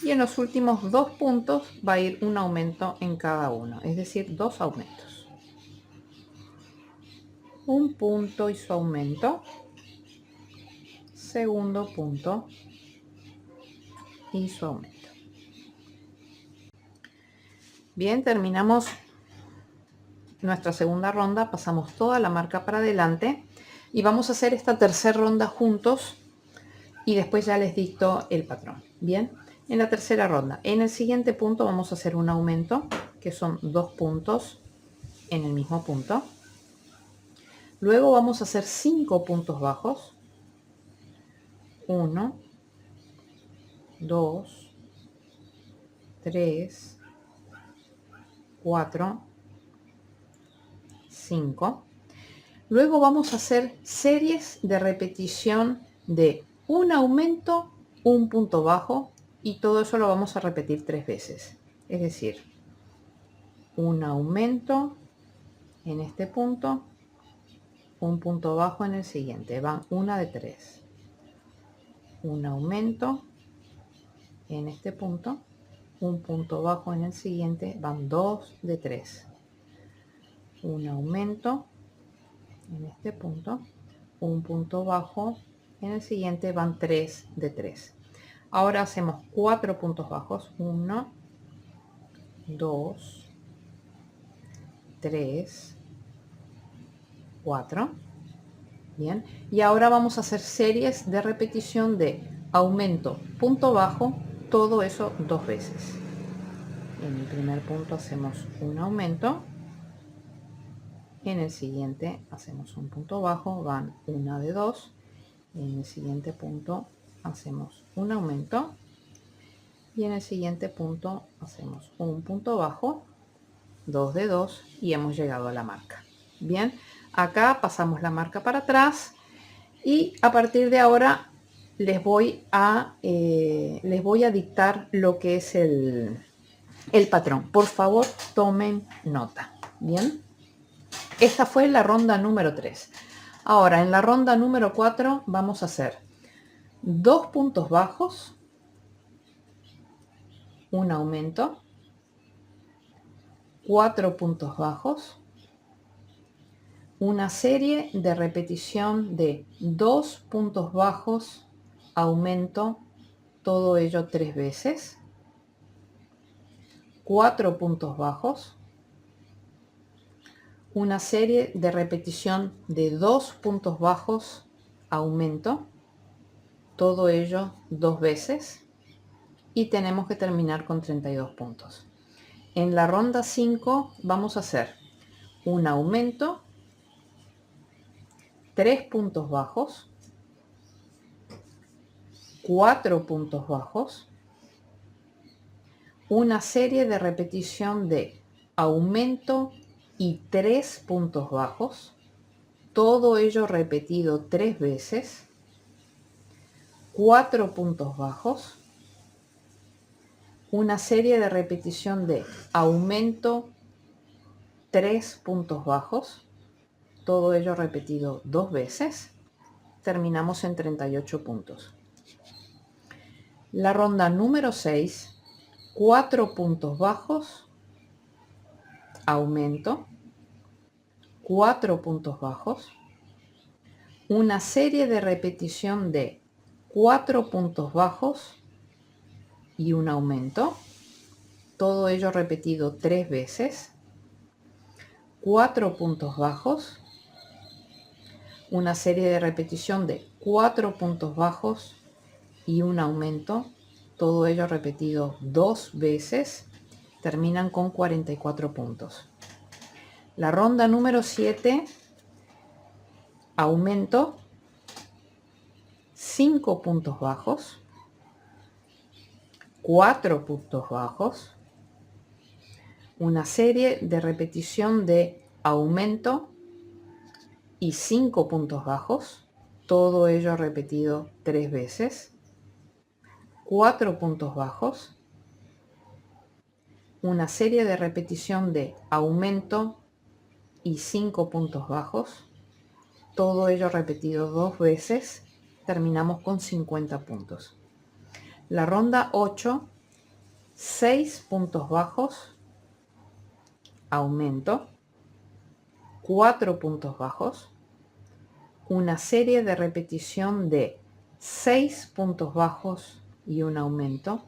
Y en los últimos 2 puntos va a ir un aumento en cada uno, es decir, 2 aumentos. Un punto y su aumento. Segundo punto y su aumento. Bien, terminamos nuestra segunda ronda, pasamos toda la marca para adelante y vamos a hacer esta tercera ronda juntos y después ya les dicto el patrón. Bien, en la tercera ronda, en el siguiente punto vamos a hacer un aumento que son 2 puntos en el mismo punto. Luego vamos a hacer 5 puntos bajos. 1, 2, 3, 4, 5. Luego vamos a hacer series de repetición de un aumento, un punto bajo y todo eso lo vamos a repetir 3 veces. Es decir, un aumento en este punto, un punto bajo en el siguiente. Van una de 3. un aumento en este punto, un punto bajo en el siguiente, van 2 de 3, un aumento en este punto, un punto bajo en el siguiente, van 3 de 3. Ahora hacemos 4 puntos bajos, 1, 2, 3, 4. Bien, y ahora vamos a hacer series de repetición de aumento, punto bajo, todo eso 2 veces. En el primer punto hacemos un aumento, en el siguiente hacemos un punto bajo, van 1 de 2, en el siguiente punto hacemos un aumento y en el siguiente punto hacemos un punto bajo, 2 de 2 y hemos llegado a la marca. Bien, acá pasamos la marca para atrás y a partir de ahora les voy a dictar lo que es el patrón. Por favor, tomen nota. Bien, esta fue la ronda número 3. Ahora en la ronda número 4 vamos a hacer 2 puntos bajos, un aumento, 4 puntos bajos, una serie de repetición de 2 puntos bajos, aumento, todo ello 3 veces, 4 puntos bajos, una serie de repetición de 2 puntos bajos, aumento, todo ello 2 veces y tenemos que terminar con 32 puntos. En la ronda 5 vamos a hacer un aumento, 3 puntos bajos, 4 puntos bajos, una serie de repetición de aumento y 3 puntos bajos, todo ello repetido 3 veces, 4 puntos bajos, una serie de repetición de aumento, 3 puntos bajos, todo ello repetido 2 veces, terminamos en 38 puntos. La ronda número 6, 4 puntos bajos, aumento, 4 puntos bajos, una serie de repetición de 4 puntos bajos y un aumento, todo ello repetido 3 veces, 4 puntos bajos, una serie de repetición de 4 puntos bajos y un aumento, todo ello repetido 2 veces, terminan con 44 puntos. La ronda número 7, aumento, 5 puntos bajos, 4 puntos bajos, una serie de repetición de aumento y 5 puntos bajos, todo ello repetido 3 veces, 4 puntos bajos, una serie de repetición de aumento y 5 puntos bajos, todo ello repetido 2 veces, terminamos con 50 puntos. La ronda 8, 6 puntos bajos, aumento, 4 puntos bajos, una serie de repetición de 6 puntos bajos y un aumento,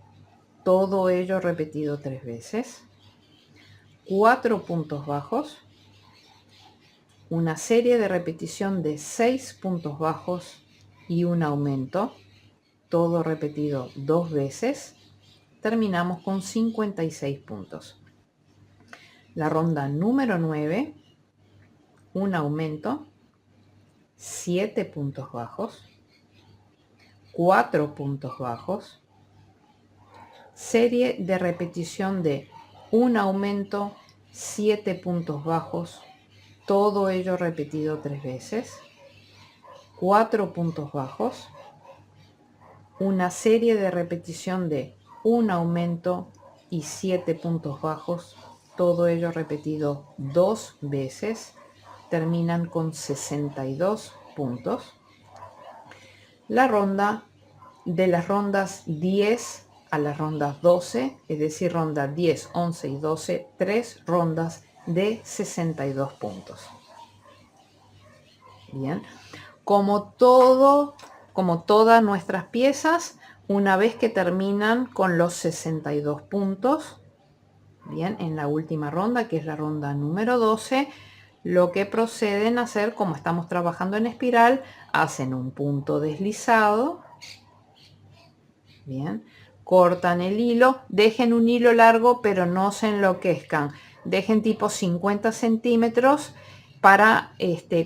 todo ello repetido 3 veces, 4 puntos bajos, una serie de repetición de 6 puntos bajos y un aumento, todo repetido 2 veces, terminamos con 56 puntos. La ronda número 9, un aumento, 7 puntos bajos, 4 puntos bajos, serie de repetición de un aumento, 7 puntos bajos, todo ello repetido 3 veces, 4 puntos bajos, una serie de repetición de un aumento y 7 puntos bajos, todo ello repetido 2 veces, terminan con 62 puntos. La ronda de las rondas 10 a las rondas 12, es decir, ronda 10, 11 y 12, 3 rondas de 62 puntos. Bien, como todas nuestras piezas, una vez que terminan con los 62 puntos, bien, en la última ronda, que es la ronda número 12, lo que proceden a hacer, como estamos trabajando en espiral, hacen un punto deslizado, bien, cortan el hilo, dejen un hilo largo, pero no se enloquezcan, dejen tipo 50 centímetros para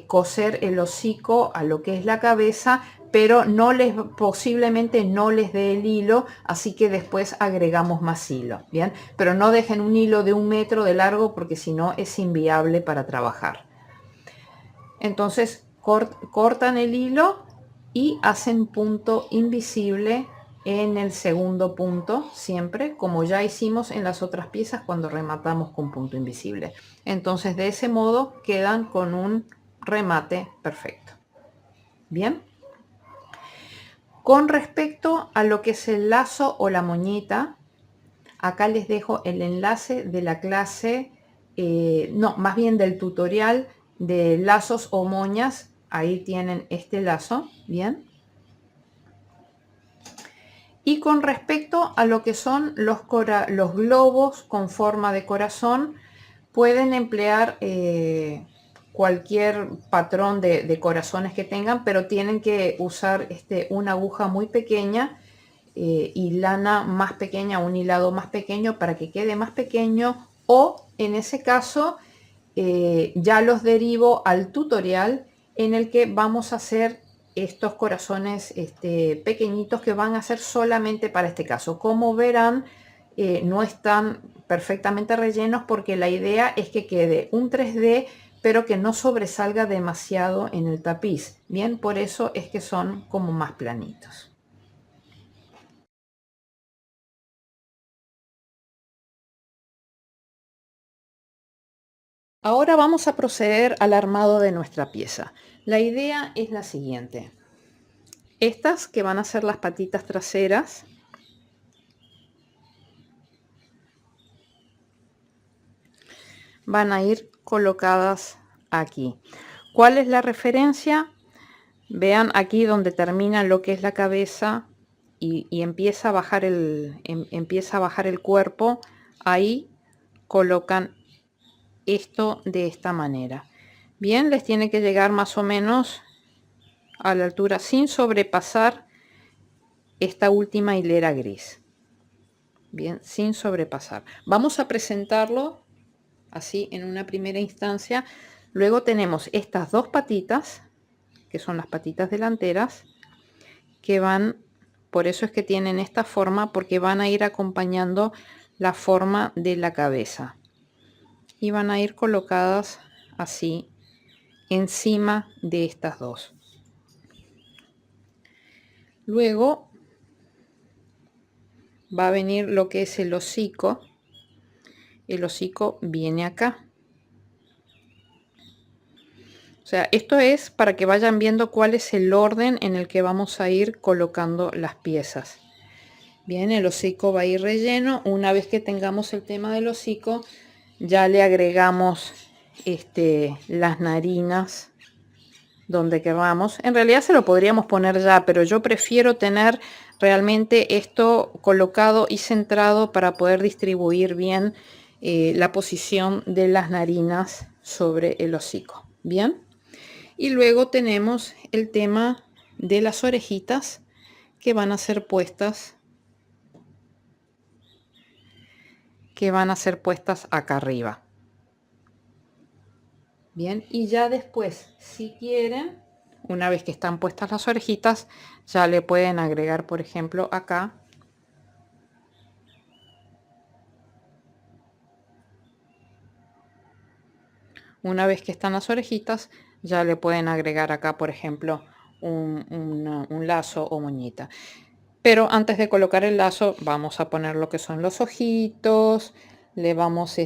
coser el hocico a lo que es la cabeza, pero posiblemente no les dé el hilo, así que después agregamos más hilo, bien, pero no dejen un hilo de 1 metro de largo porque si no es inviable para trabajar. Entonces cortan el hilo y hacen punto invisible en el segundo punto, siempre como ya hicimos en las otras piezas cuando rematamos con punto invisible. Entonces de ese modo quedan con un remate perfecto. Bien, con respecto a lo que es el lazo o la moñita, acá les dejo el enlace de la clase, no, más bien del tutorial de lazos o moñas. Ahí tienen este lazo, bien. Y con respecto a lo que son los globos con forma de corazón, pueden emplear cualquier patrón de corazones que tengan, pero tienen que usar una aguja muy pequeña y lana más pequeña, un hilado más pequeño para que quede más pequeño, o en ese caso ya los derivo al tutorial en el que vamos a hacer estos corazones pequeñitos que van a ser solamente para este caso. Como verán, no están perfectamente rellenos porque la idea es que quede un 3D pero que no sobresalga demasiado en el tapiz. Bien, por eso es que son como más planitos. Ahora vamos a proceder al armado de nuestra pieza. La idea es la siguiente. Estas que van a ser las patitas traseras, van a ir colocadas aquí. ¿Cuál es la referencia? Vean aquí donde termina lo que es la cabeza y empieza a bajar empieza a bajar el cuerpo. Ahí colocan esto de esta manera. Bien, les tiene que llegar más o menos a la altura sin sobrepasar esta última hilera gris. Bien, sin sobrepasar. Vamos a presentarlo así en una primera instancia. Luego tenemos estas dos patitas, que son las patitas delanteras, que van, por eso es que tienen esta forma, porque van a ir acompañando la forma de la cabeza. Y van a ir colocadas así encima de estas dos. Luego va a venir lo que es el hocico. El hocico viene acá. O sea, esto es para que vayan viendo cuál es el orden en el que vamos a ir colocando las piezas. Bien, el hocico va a ir relleno. Una vez que tengamos el tema del hocico, ya le agregamos las narinas donde queramos. En realidad se lo podríamos poner ya, pero yo prefiero tener realmente esto colocado y centrado para poder distribuir bien la posición de las narinas sobre el hocico. Bien, y luego tenemos el tema de las orejitas que van a ser puestas acá arriba. Bien, y ya después, si quieren, una vez que están puestas las orejitas, ya le pueden agregar, por ejemplo, acá una vez que están las orejitas, ya le pueden agregar acá, por ejemplo, un lazo o moñita. Pero antes de colocar el lazo, vamos a poner lo que son los ojitos, le vamos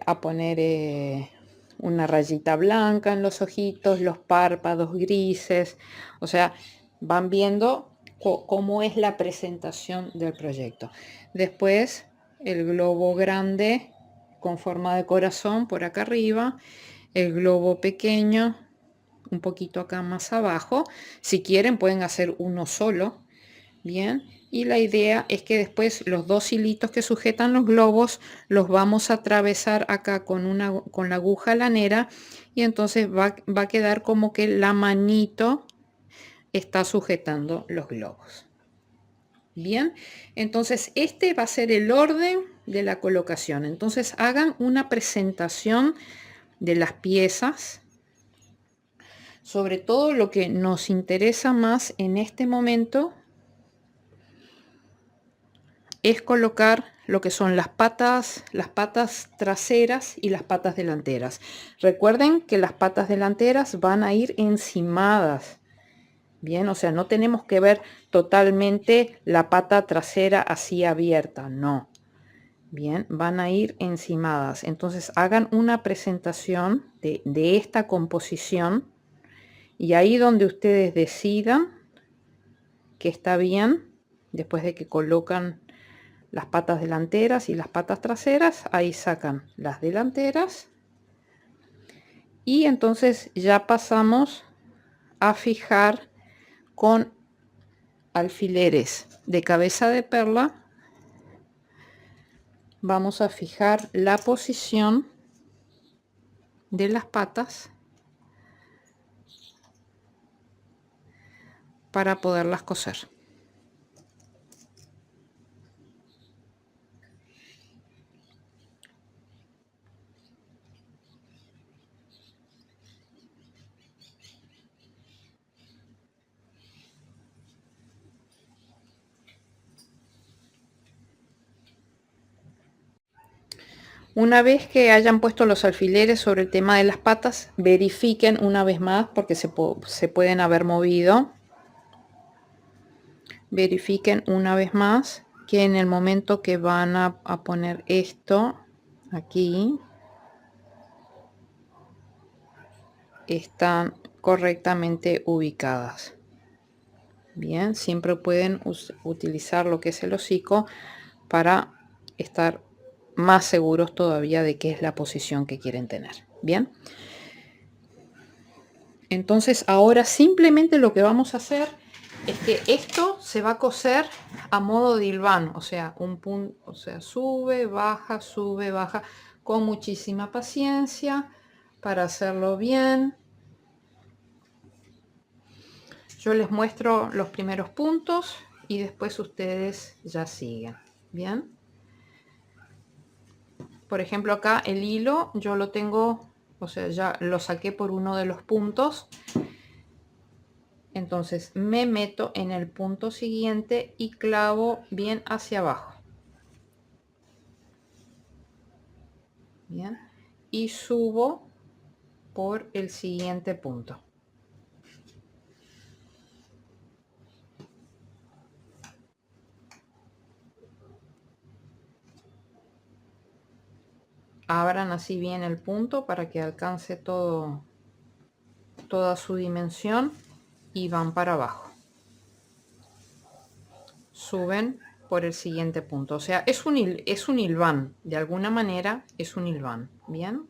a poner una rayita blanca en los ojitos, los párpados grises. O sea, van viendo cómo es la presentación del proyecto. Después el globo grande con forma de corazón por acá arriba, el globo pequeño un poquito acá más abajo. Si quieren pueden hacer uno solo, bien, y la idea es que después los dos hilitos que sujetan los globos los vamos a atravesar acá con la aguja lanera, y entonces va a quedar como que la manito está sujetando los globos. Bien, entonces este va a ser el orden de la colocación. Entonces hagan una presentación de las piezas. Sobre todo lo que nos interesa más en este momento es colocar lo que son las patas traseras y las patas delanteras. Recuerden que las patas delanteras van a ir encimadas. Bien, o sea, no tenemos que ver totalmente la pata trasera así abierta, no. Bien, van a ir encimadas. Entonces hagan una presentación de esta composición, y ahí donde ustedes decidan que está bien, después de que colocan las patas delanteras y las patas traseras, ahí sacan las delanteras, y entonces ya pasamos a fijar con alfileres de cabeza de perla. Vamos a fijar la posición de las patas para poderlas coser. Una vez que hayan puesto los alfileres sobre el tema de las patas, verifiquen una vez más, porque se pueden haber movido. Verifiquen una vez más que en el momento que van a poner esto aquí, están correctamente ubicadas. Bien, siempre pueden utilizar lo que es el hocico para estar más seguros todavía de qué es la posición que quieren tener. Bien, entonces ahora simplemente lo que vamos a hacer es que esto se va a coser a modo de hilván, o sea, un punto, o sea, sube, baja, con muchísima paciencia para hacerlo bien. Yo les muestro los primeros puntos y después ustedes ya siguen. Bien, por ejemplo acá el hilo yo lo tengo, o sea, ya lo saqué por uno de los puntos. Entonces me meto en el punto siguiente y clavo bien hacia abajo. Bien, y subo por el siguiente punto. Abran así bien el punto para que alcance toda su dimensión, y van para abajo. Suben por el siguiente punto, o sea, es un hilván, de alguna manera es un hilván. Bien,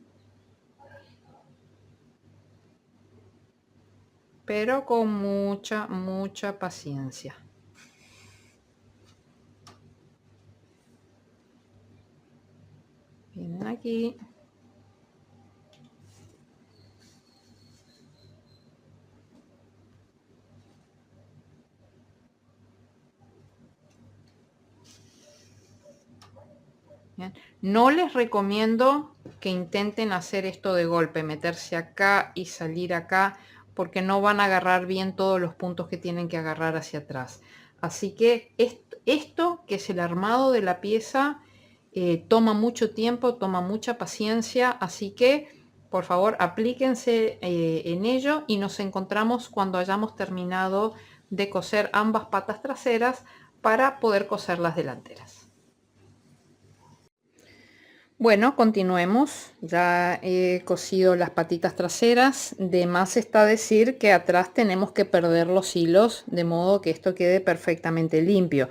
pero con mucha paciencia. Vienen aquí, bien. No les recomiendo que intenten hacer esto de golpe, meterse acá y salir acá, porque no van a agarrar bien todos los puntos que tienen que agarrar hacia atrás. Así que esto que es el armado de la pieza, toma mucho tiempo, toma mucha paciencia, así que por favor aplíquense en ello, y nos encontramos cuando hayamos terminado de coser ambas patas traseras para poder coser las delanteras. Bueno, continuemos. Ya he cosido las patitas traseras. De más está decir que atrás tenemos que perder los hilos de modo que esto quede perfectamente limpio.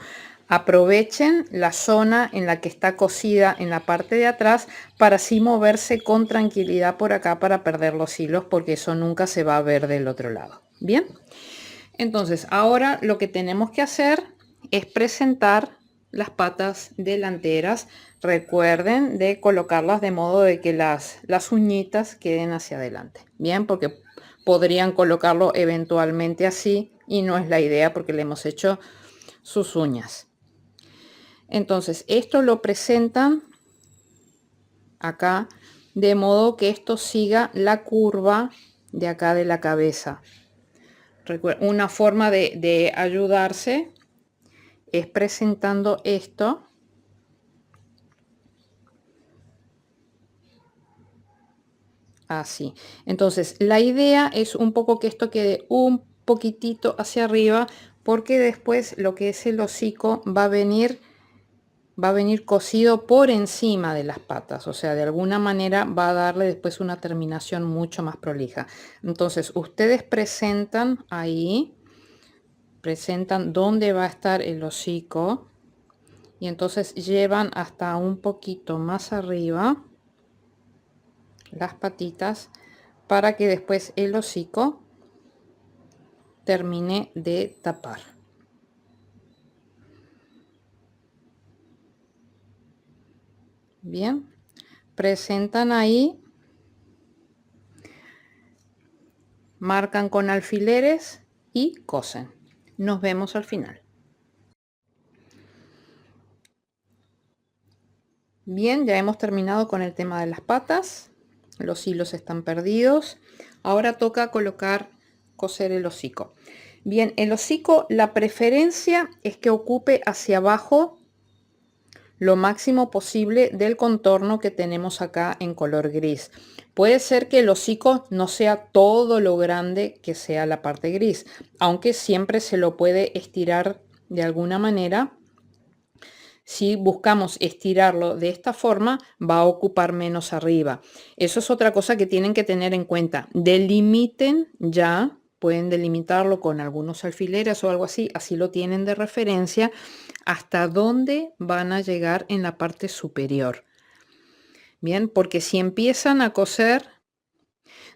Aprovechen la zona en la que está cosida en la parte de atrás para así moverse con tranquilidad por acá para perder los hilos, porque eso nunca se va a ver del otro lado. Bien, entonces ahora lo que tenemos que hacer es presentar las patas delanteras. Recuerden de colocarlas de modo de que las uñitas queden hacia adelante. Bien, porque podrían colocarlo eventualmente así y no es la idea porque le hemos hecho sus uñas. Entonces esto lo presentan acá de modo que esto siga la curva de acá de la cabeza. Una forma de ayudarse es presentando esto así. Entonces la idea es un poco que esto quede un poquitito hacia arriba, porque después lo que es el hocico va a venir cosido por encima de las patas, o sea, de alguna manera va a darle después una terminación mucho más prolija. Entonces ustedes presentan ahí, presentan dónde va a estar el hocico y entonces llevan hasta un poquito más arriba las patitas para que después el hocico termine de tapar. Bien, presentan ahí, marcan con alfileres y cosen. Nos vemos al final. Bien, ya hemos terminado con el tema de las patas. Los hilos están perdidos. Ahora toca coser el hocico. Bien, el hocico, la preferencia es que ocupe hacia abajo lo máximo posible del contorno que tenemos acá en color gris. Puede ser que el hocico no sea todo lo grande que sea la parte gris, aunque siempre se lo puede estirar de alguna manera. Si buscamos estirarlo de esta forma, va a ocupar menos arriba. Eso es otra cosa que tienen que tener en cuenta. Delimiten ya, pueden delimitarlo con algunos alfileres o algo así, así lo tienen de referencia, hasta dónde van a llegar en la parte superior. Bien, porque si empiezan a coser,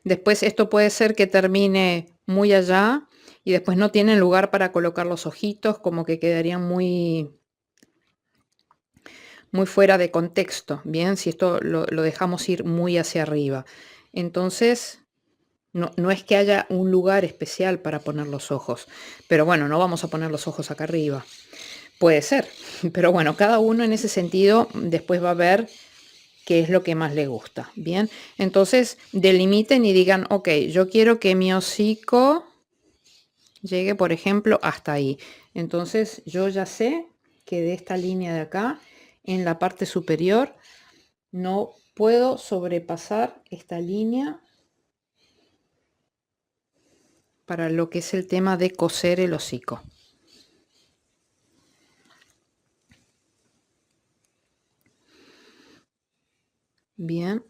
después esto puede ser que termine muy allá y después no tienen lugar para colocar los ojitos, como que quedarían muy fuera de contexto. Bien, si esto lo dejamos ir muy hacia arriba, entonces no es que haya un lugar especial para poner los ojos, pero bueno, no vamos a poner los ojos acá arriba. Puede ser, pero bueno, cada uno en ese sentido después va a ver qué es lo que más le gusta. Bien, entonces delimiten y digan, ok, yo quiero que mi hocico llegue, por ejemplo, hasta ahí. Entonces yo ya sé que de esta línea de acá, en la parte superior, no puedo sobrepasar esta línea para lo que es el tema de coser el hocico. Bien,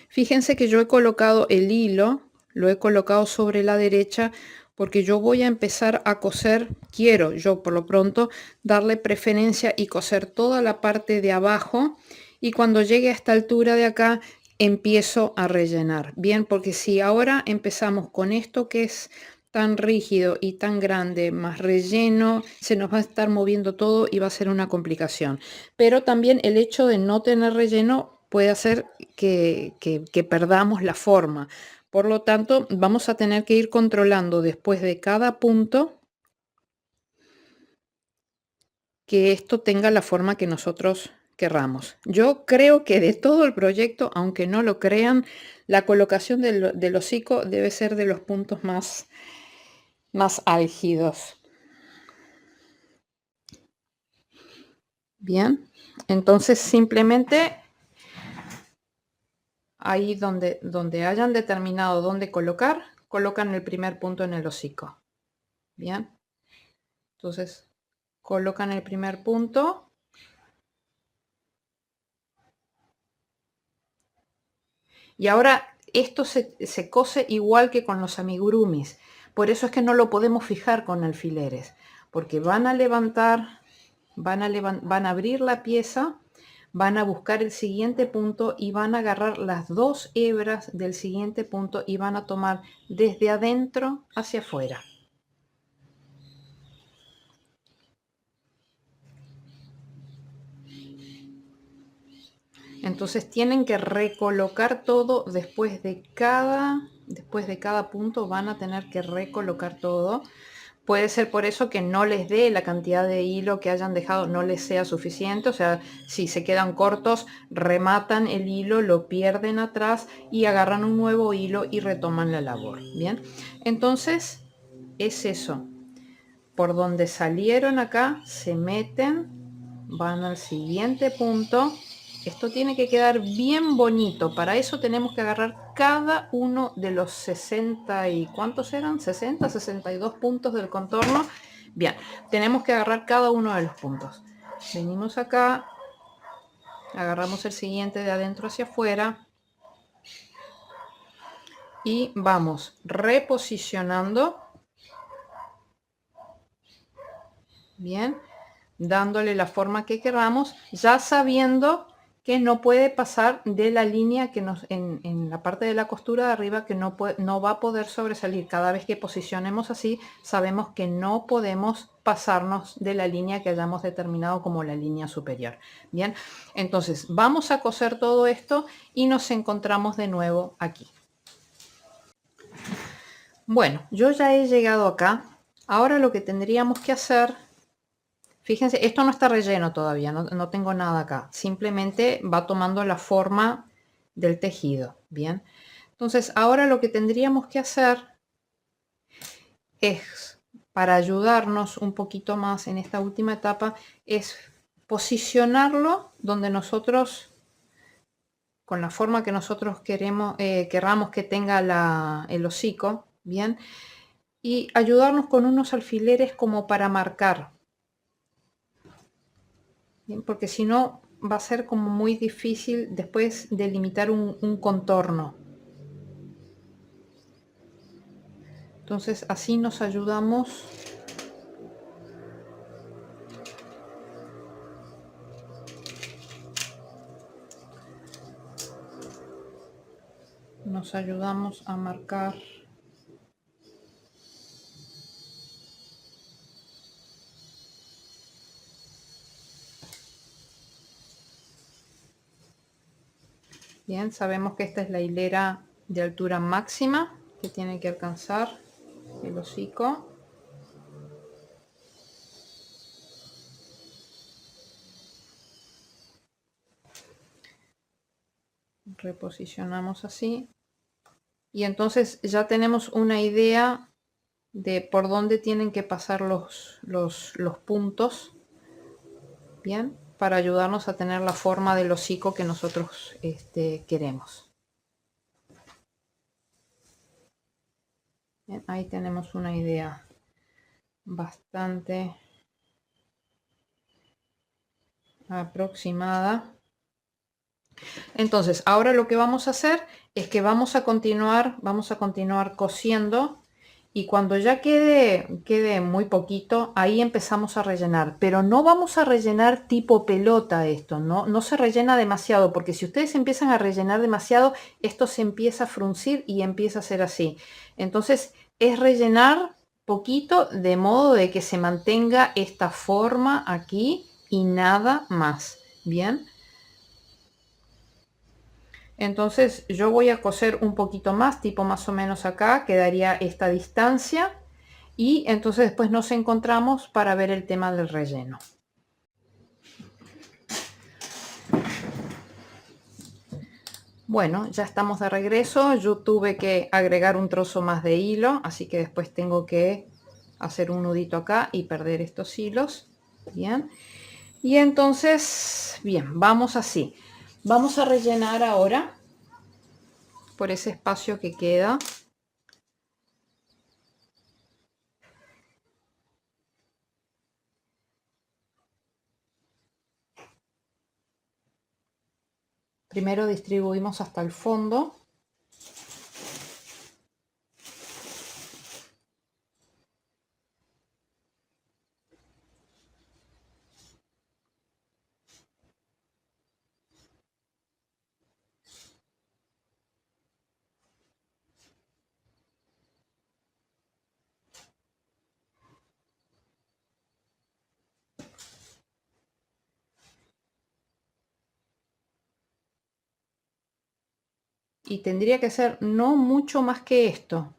fíjense que yo he colocado el hilo, lo he colocado sobre la derecha porque yo voy a empezar a coser, quiero yo por lo pronto darle preferencia y coser toda la parte de abajo, y cuando llegue a esta altura de acá empiezo a rellenar. Bien, porque si ahora empezamos con esto que es tan rígido y tan grande más relleno, se nos va a estar moviendo todo y va a ser una complicación. Pero también el hecho de no tener relleno puede hacer que perdamos la forma. Por lo tanto, vamos a tener que ir controlando después de cada punto que esto tenga la forma que nosotros querramos. Yo creo que de todo el proyecto, aunque no lo crean, la colocación del hocico debe ser de los puntos más álgidos. Bien, entonces simplemente ahí donde hayan determinado dónde colocar, colocan el primer punto en el hocico. Bien, entonces colocan el primer punto Y ahora esto se cose igual que con los amigurumis. Por eso es que no lo podemos fijar con alfileres, porque van a levantar, van a abrir la pieza, van a buscar el siguiente punto y van a agarrar las dos hebras del siguiente punto y van a tomar desde adentro hacia afuera. Entonces tienen que recolocar todo después de cada punto, van a tener que recolocar todo. Puede ser por eso que no les dé la cantidad de hilo que hayan dejado, no les sea suficiente. O sea, si se quedan cortos, rematan el hilo, lo pierden atrás y agarran un nuevo hilo y retoman la labor. Bien, entonces es eso. Por donde salieron acá, se meten, van al siguiente punto. Esto tiene que quedar bien bonito. Para eso tenemos que agarrar cada uno de los 60 y ¿cuántos eran? 60, 62 puntos del contorno. Bien, tenemos que agarrar cada uno de los puntos. Venimos acá, agarramos el siguiente de adentro hacia afuera y vamos reposicionando. Bien, dándole la forma que queramos, ya sabiendo que no puede pasar de la línea que nos en la parte de la costura de arriba, que no va a poder sobresalir. Cada vez que posicionemos así, sabemos que no podemos pasarnos de la línea que hayamos determinado como la línea superior. Bien, entonces vamos a coser todo esto y nos encontramos de nuevo aquí. Bueno, yo ya he llegado acá. Ahora lo que tendríamos que hacer, fíjense, esto no está relleno todavía, no tengo nada acá. Simplemente va tomando la forma del tejido, ¿bien? Entonces, ahora lo que tendríamos que hacer es, para ayudarnos un poquito más en esta última etapa, es posicionarlo donde nosotros, con la forma que nosotros querramos que tenga el hocico, ¿bien? Y ayudarnos con unos alfileres como para marcar. Bien, porque si no va a ser como muy difícil después delimitar un contorno. Entonces así nos ayudamos a marcar. Bien, sabemos que esta es la hilera de altura máxima que tiene que alcanzar el hocico. Reposicionamos así. Y entonces ya tenemos una idea de por dónde tienen que pasar los puntos. Bien, para ayudarnos a tener la forma del hocico que nosotros queremos. Bien, ahí tenemos una idea bastante aproximada. Entonces, ahora lo que vamos a hacer es que vamos a continuar cosiendo, y cuando ya quede muy poquito, ahí empezamos a rellenar. Pero no vamos a rellenar tipo pelota esto, no se rellena demasiado, porque si ustedes empiezan a rellenar demasiado, esto se empieza a fruncir y empieza a ser así. Entonces, es rellenar poquito de modo de que se mantenga esta forma aquí y nada más. Bien. Entonces yo voy a coser un poquito más, tipo más o menos acá, quedaría esta distancia, y entonces después nos encontramos para ver el tema del relleno. Bueno, ya estamos de regreso. Yo tuve que agregar un trozo más de hilo, así que después tengo que hacer un nudito acá y perder estos hilos. Bien. Y entonces, bien, vamos así. Vamos a rellenar ahora por ese espacio que queda. Primero distribuimos hasta el fondo. y tendría que ser no mucho más que esto.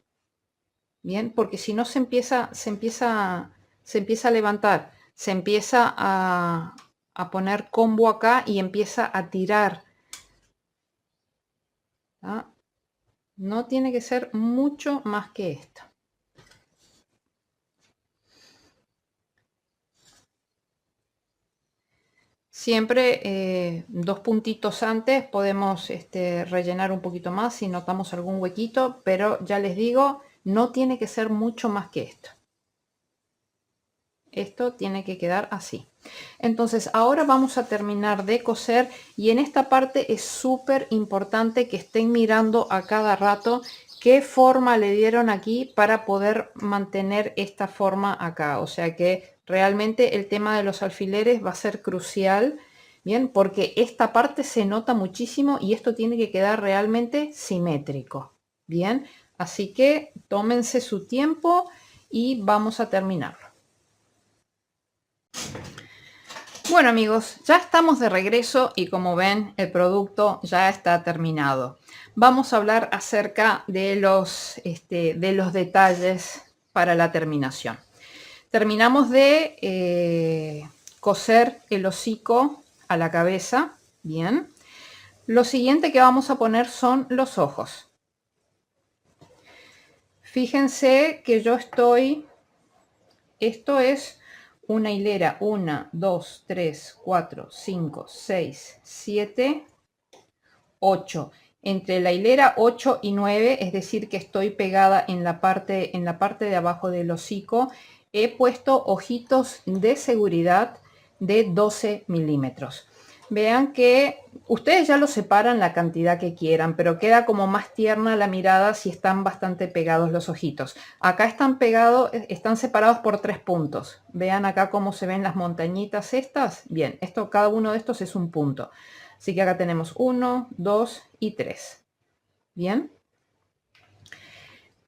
Bien, porque si no se empieza a levantar, se empieza a poner combo acá y empieza a tirar. ¿Ah? No tiene que ser mucho más que esto. Siempre 2 puntitos antes podemos rellenar un poquito más si notamos algún huequito, pero ya les digo, no tiene que ser mucho más que esto. Esto tiene que quedar así. Entonces ahora vamos a terminar de coser y en esta parte es súper importante que estén mirando a cada rato qué forma le dieron aquí para poder mantener esta forma acá. O sea que realmente el tema de los alfileres va a ser crucial, bien, porque esta parte se nota muchísimo y esto tiene que quedar realmente simétrico. Bien, así que tómense su tiempo y vamos a terminarlo. Bueno amigos, ya estamos de regreso y como ven el producto ya está terminado. Vamos a hablar acerca de los detalles para la terminación. Terminamos de coser el hocico a la cabeza. Bien. Lo siguiente que vamos a poner son los ojos. Fíjense que yo estoy... Esto es una hilera, 1, 2, 3, 4, 5, 6, 7, 8. Entre la hilera 8 y 9, es decir que estoy pegada en la parte de abajo del hocico, he puesto ojitos de seguridad de 12 milímetros. Vean que ustedes ya lo separan la cantidad que quieran, pero queda como más tierna la mirada si están bastante pegados los ojitos. Acá están pegados, están separados por 3 puntos. Vean acá cómo se ven las montañitas estas. Bien, cada uno de estos es un punto. Así que acá tenemos 1, 2 y 3. Bien.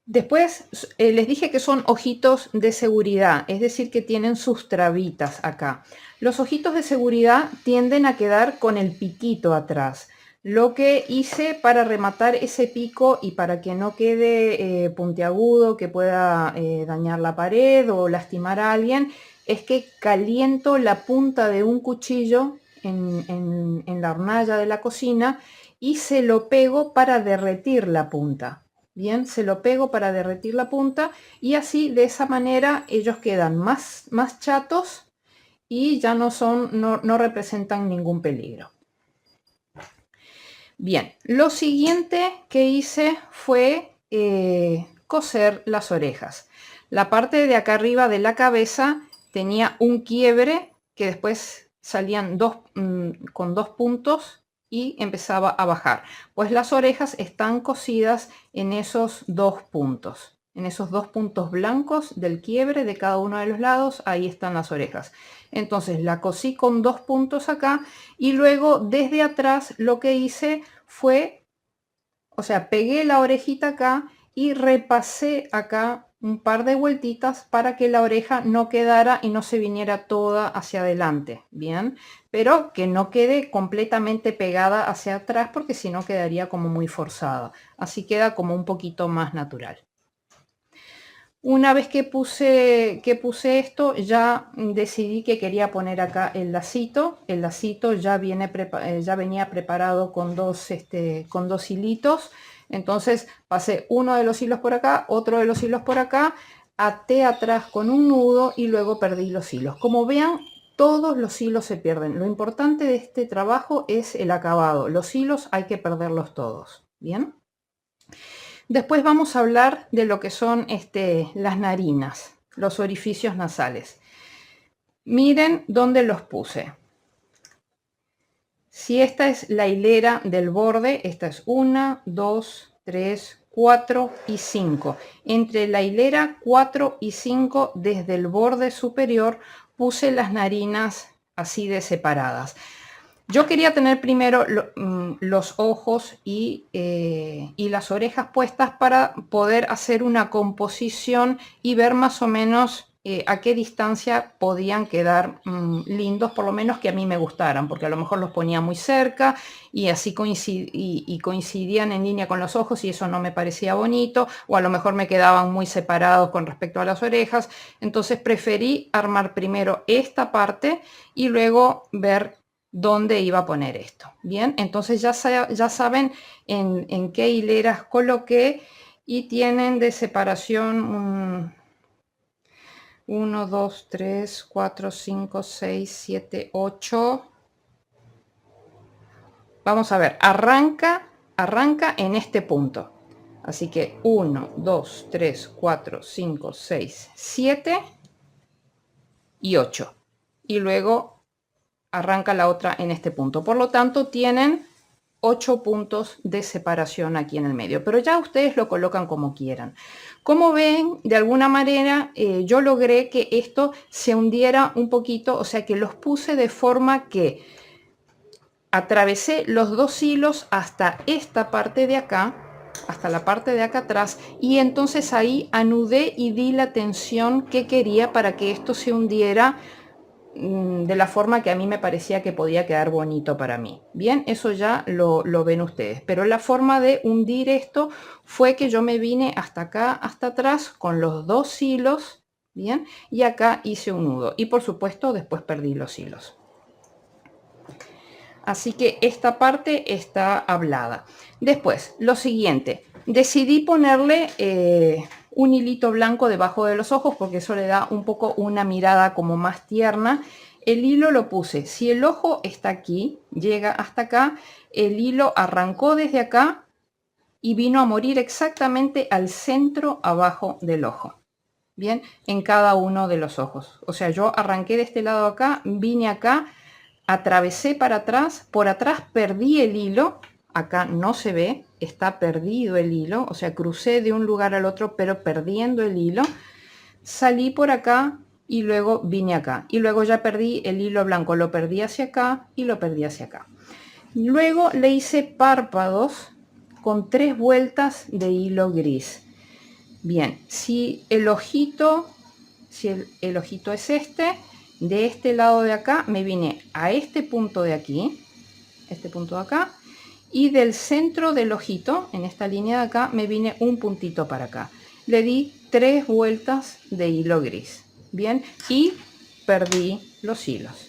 Después les dije que son ojitos de seguridad, es decir que tienen sus trabitas acá. Los ojitos de seguridad tienden a quedar con el piquito atrás. Lo que hice para rematar ese pico y para que no quede puntiagudo, que pueda dañar la pared o lastimar a alguien, es que caliento la punta de un cuchillo en la hornalla de la cocina y se lo pego para derretir la punta. Bien, se lo pego para derretir la punta y así de esa manera ellos quedan más chatos y ya no representan ningún peligro. Bien, lo siguiente que hice fue coser las orejas. La parte de acá arriba de la cabeza tenía un quiebre que después salían con 2 puntos y empezaba a bajar. Pues las orejas están cosidas en esos 2 puntos. En esos 2 puntos blancos del quiebre de cada uno de los lados, ahí están las orejas. Entonces la cosí con 2 puntos acá y luego desde atrás lo que hice fue, o sea, pegué la orejita acá y repasé acá un par de vueltitas para que la oreja no quedara y no se viniera toda hacia adelante, bien, pero que no quede completamente pegada hacia atrás porque si no quedaría como muy forzada, así queda como un poquito más natural. Una vez que puse esto, ya decidí que quería poner acá el lacito. El lacito ya venía preparado con dos hilitos. Entonces pasé uno de los hilos por acá, otro de los hilos por acá, até atrás con un nudo y luego perdí los hilos. Como vean, todos los hilos se pierden. Lo importante de este trabajo es el acabado. Los hilos hay que perderlos todos. ¿Bien? Después vamos a hablar de lo que son las narinas, los orificios nasales. Miren dónde los puse. Si esta es la hilera del borde, esta es 1, 2, 3, 4 y 5. Entre la hilera 4 y 5, desde el borde superior, puse las narinas así de separadas. Yo quería tener primero los ojos y las orejas puestas para poder hacer una composición y ver más o menos a qué distancia podían quedar lindos, por lo menos que a mí me gustaran, porque a lo mejor los ponía muy cerca y así coincidían en línea con los ojos y eso no me parecía bonito, o a lo mejor me quedaban muy separados con respecto a las orejas. Entonces preferí armar primero esta parte y luego ver dónde iba a poner esto. Bien, entonces ya saben en qué hileras coloqué y tienen de separación 1, 2, 3, 4, 5, 6, 7, 8. Vamos a ver, arranca en este punto. Así que 1, 2, 3, 4, 5, 6, 7 y 8. Y luego arranca la otra en este punto. Por lo tanto, tienen 8 puntos de separación aquí en el medio, pero ya ustedes lo colocan como quieran. Como ven, de alguna manera yo logré que esto se hundiera un poquito, o sea que los puse de forma que atravesé los dos hilos hasta esta parte de acá, hasta la parte de acá atrás, y entonces ahí anudé y di la tensión que quería para que esto se hundiera de la forma que a mí me parecía que podía quedar bonito para mí. Bien, eso ya lo ven ustedes, pero la forma de hundir esto fue que yo me vine hasta acá, hasta atrás con los dos hilos, bien, y acá hice un nudo y por supuesto después perdí los hilos. Así que esta parte está hablada. Después, lo siguiente, decidí ponerle un hilito blanco debajo de los ojos porque eso le da un poco una mirada como más tierna. El hilo lo puse, si el ojo está aquí, llega hasta acá, el hilo arrancó desde acá y vino a morir exactamente al centro abajo del ojo. Bien, en cada uno de los ojos. O sea, yo arranqué de este lado acá, vine acá, atravesé para atrás, por atrás perdí el hilo, acá no se ve, está perdido el hilo, o sea, crucé de un lugar al otro, pero perdiendo el hilo, salí por acá y luego vine acá, y luego ya perdí el hilo blanco, lo perdí hacia acá y lo perdí hacia acá. Luego le hice párpados con 3 vueltas de hilo gris. Bien, si el ojito es de este lado de acá me vine a este punto de aquí, este punto de acá, y del centro del ojito, en esta línea de acá, me vine un puntito para acá. Le di 3 vueltas de hilo gris. Bien, y perdí los hilos.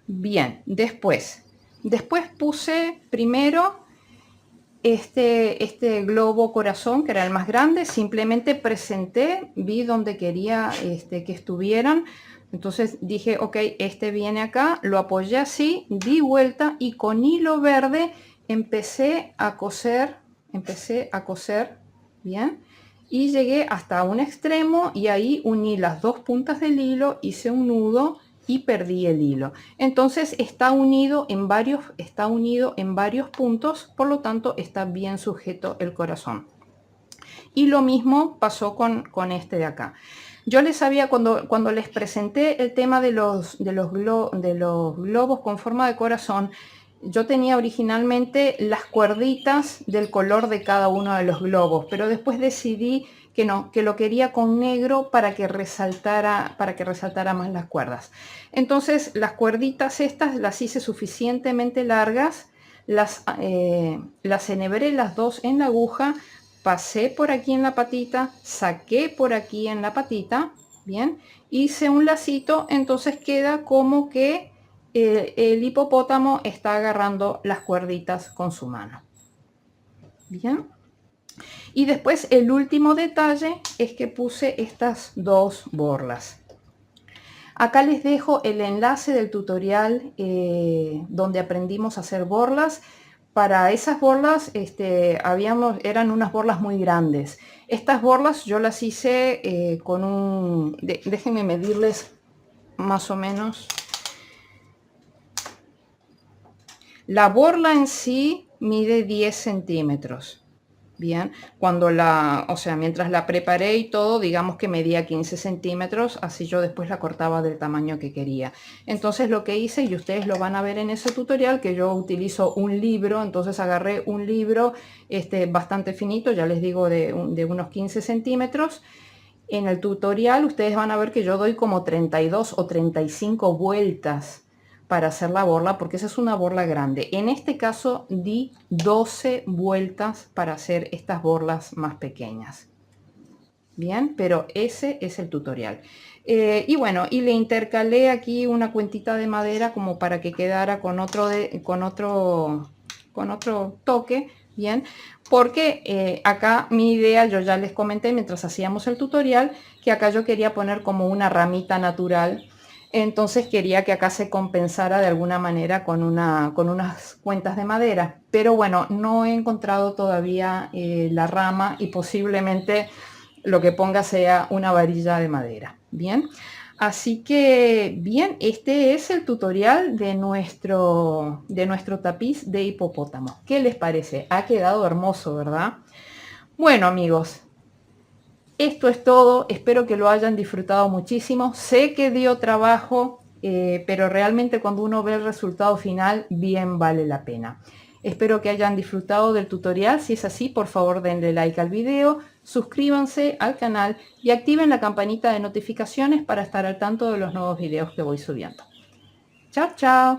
Bien, después puse primero este globo corazón, que era el más grande, simplemente presenté, vi donde quería que estuvieran, entonces dije, ok, este viene acá, lo apoyé así, di vuelta y con hilo verde empecé a coser, bien, y llegué hasta un extremo y ahí uní las dos puntas del hilo, hice un nudo y perdí el hilo. Entonces está unido en varios puntos, por lo tanto está bien sujeto el corazón. Y lo mismo pasó con este de acá. Yo les había, cuando les presenté el tema de los globos con forma de corazón, yo tenía originalmente las cuerditas del color de cada uno de los globos, pero después decidí que no, que lo quería con negro para que resaltara más las cuerdas. Entonces las estas las hice suficientemente largas, las enhebré las dos en la aguja, pasé por aquí en la patita, saqué por aquí en la patita, bien, hice un lacito, entonces queda como que el hipopótamo está agarrando las cuerditas con su mano. Bien. Y después el último detalle es que puse estas dos borlas. Acá les dejo el enlace del tutorial donde aprendimos a hacer borlas. Para esas borlas eran unas borlas muy grandes. Estas borlas yo las hice con un... déjenme medirles más o menos. La borla en sí mide 10 centímetros. Bien, o sea, mientras la preparé y todo, digamos que medía 15 centímetros, así yo después la cortaba del tamaño que quería. Entonces lo que hice, y ustedes lo van a ver en ese tutorial, que yo utilizo un libro, entonces agarré un libro bastante finito, ya les digo, de unos 15 centímetros. En el tutorial ustedes van a ver que yo doy como 32 o 35 vueltas para hacer la borla, porque esa es una borla grande. En este caso di 12 vueltas para hacer estas borlas más pequeñas. Bien, pero ese es el tutorial. Y bueno, y le intercalé aquí una cuentita de madera como para que quedara con otro toque. Bien, porque acá mi idea, yo ya les comenté mientras hacíamos el tutorial, que acá yo quería poner como una ramita natural. Entonces quería que acá se compensara de alguna manera con unas cuentas de madera. Pero bueno, no he encontrado todavía la rama, y posiblemente lo que ponga sea una varilla de madera. Bien, así que bien, este es el tutorial de nuestro tapiz de hipopótamo. ¿Qué les parece? Ha quedado hermoso, ¿verdad? Bueno, amigos, esto es todo. Espero que lo hayan disfrutado muchísimo. Sé que dio trabajo, pero realmente cuando uno ve el resultado final, bien vale la pena. Espero que hayan disfrutado del tutorial. Si es así, por favor denle like al video, suscríbanse al canal y activen la campanita de notificaciones para estar al tanto de los nuevos videos que voy subiendo. Chao, chao.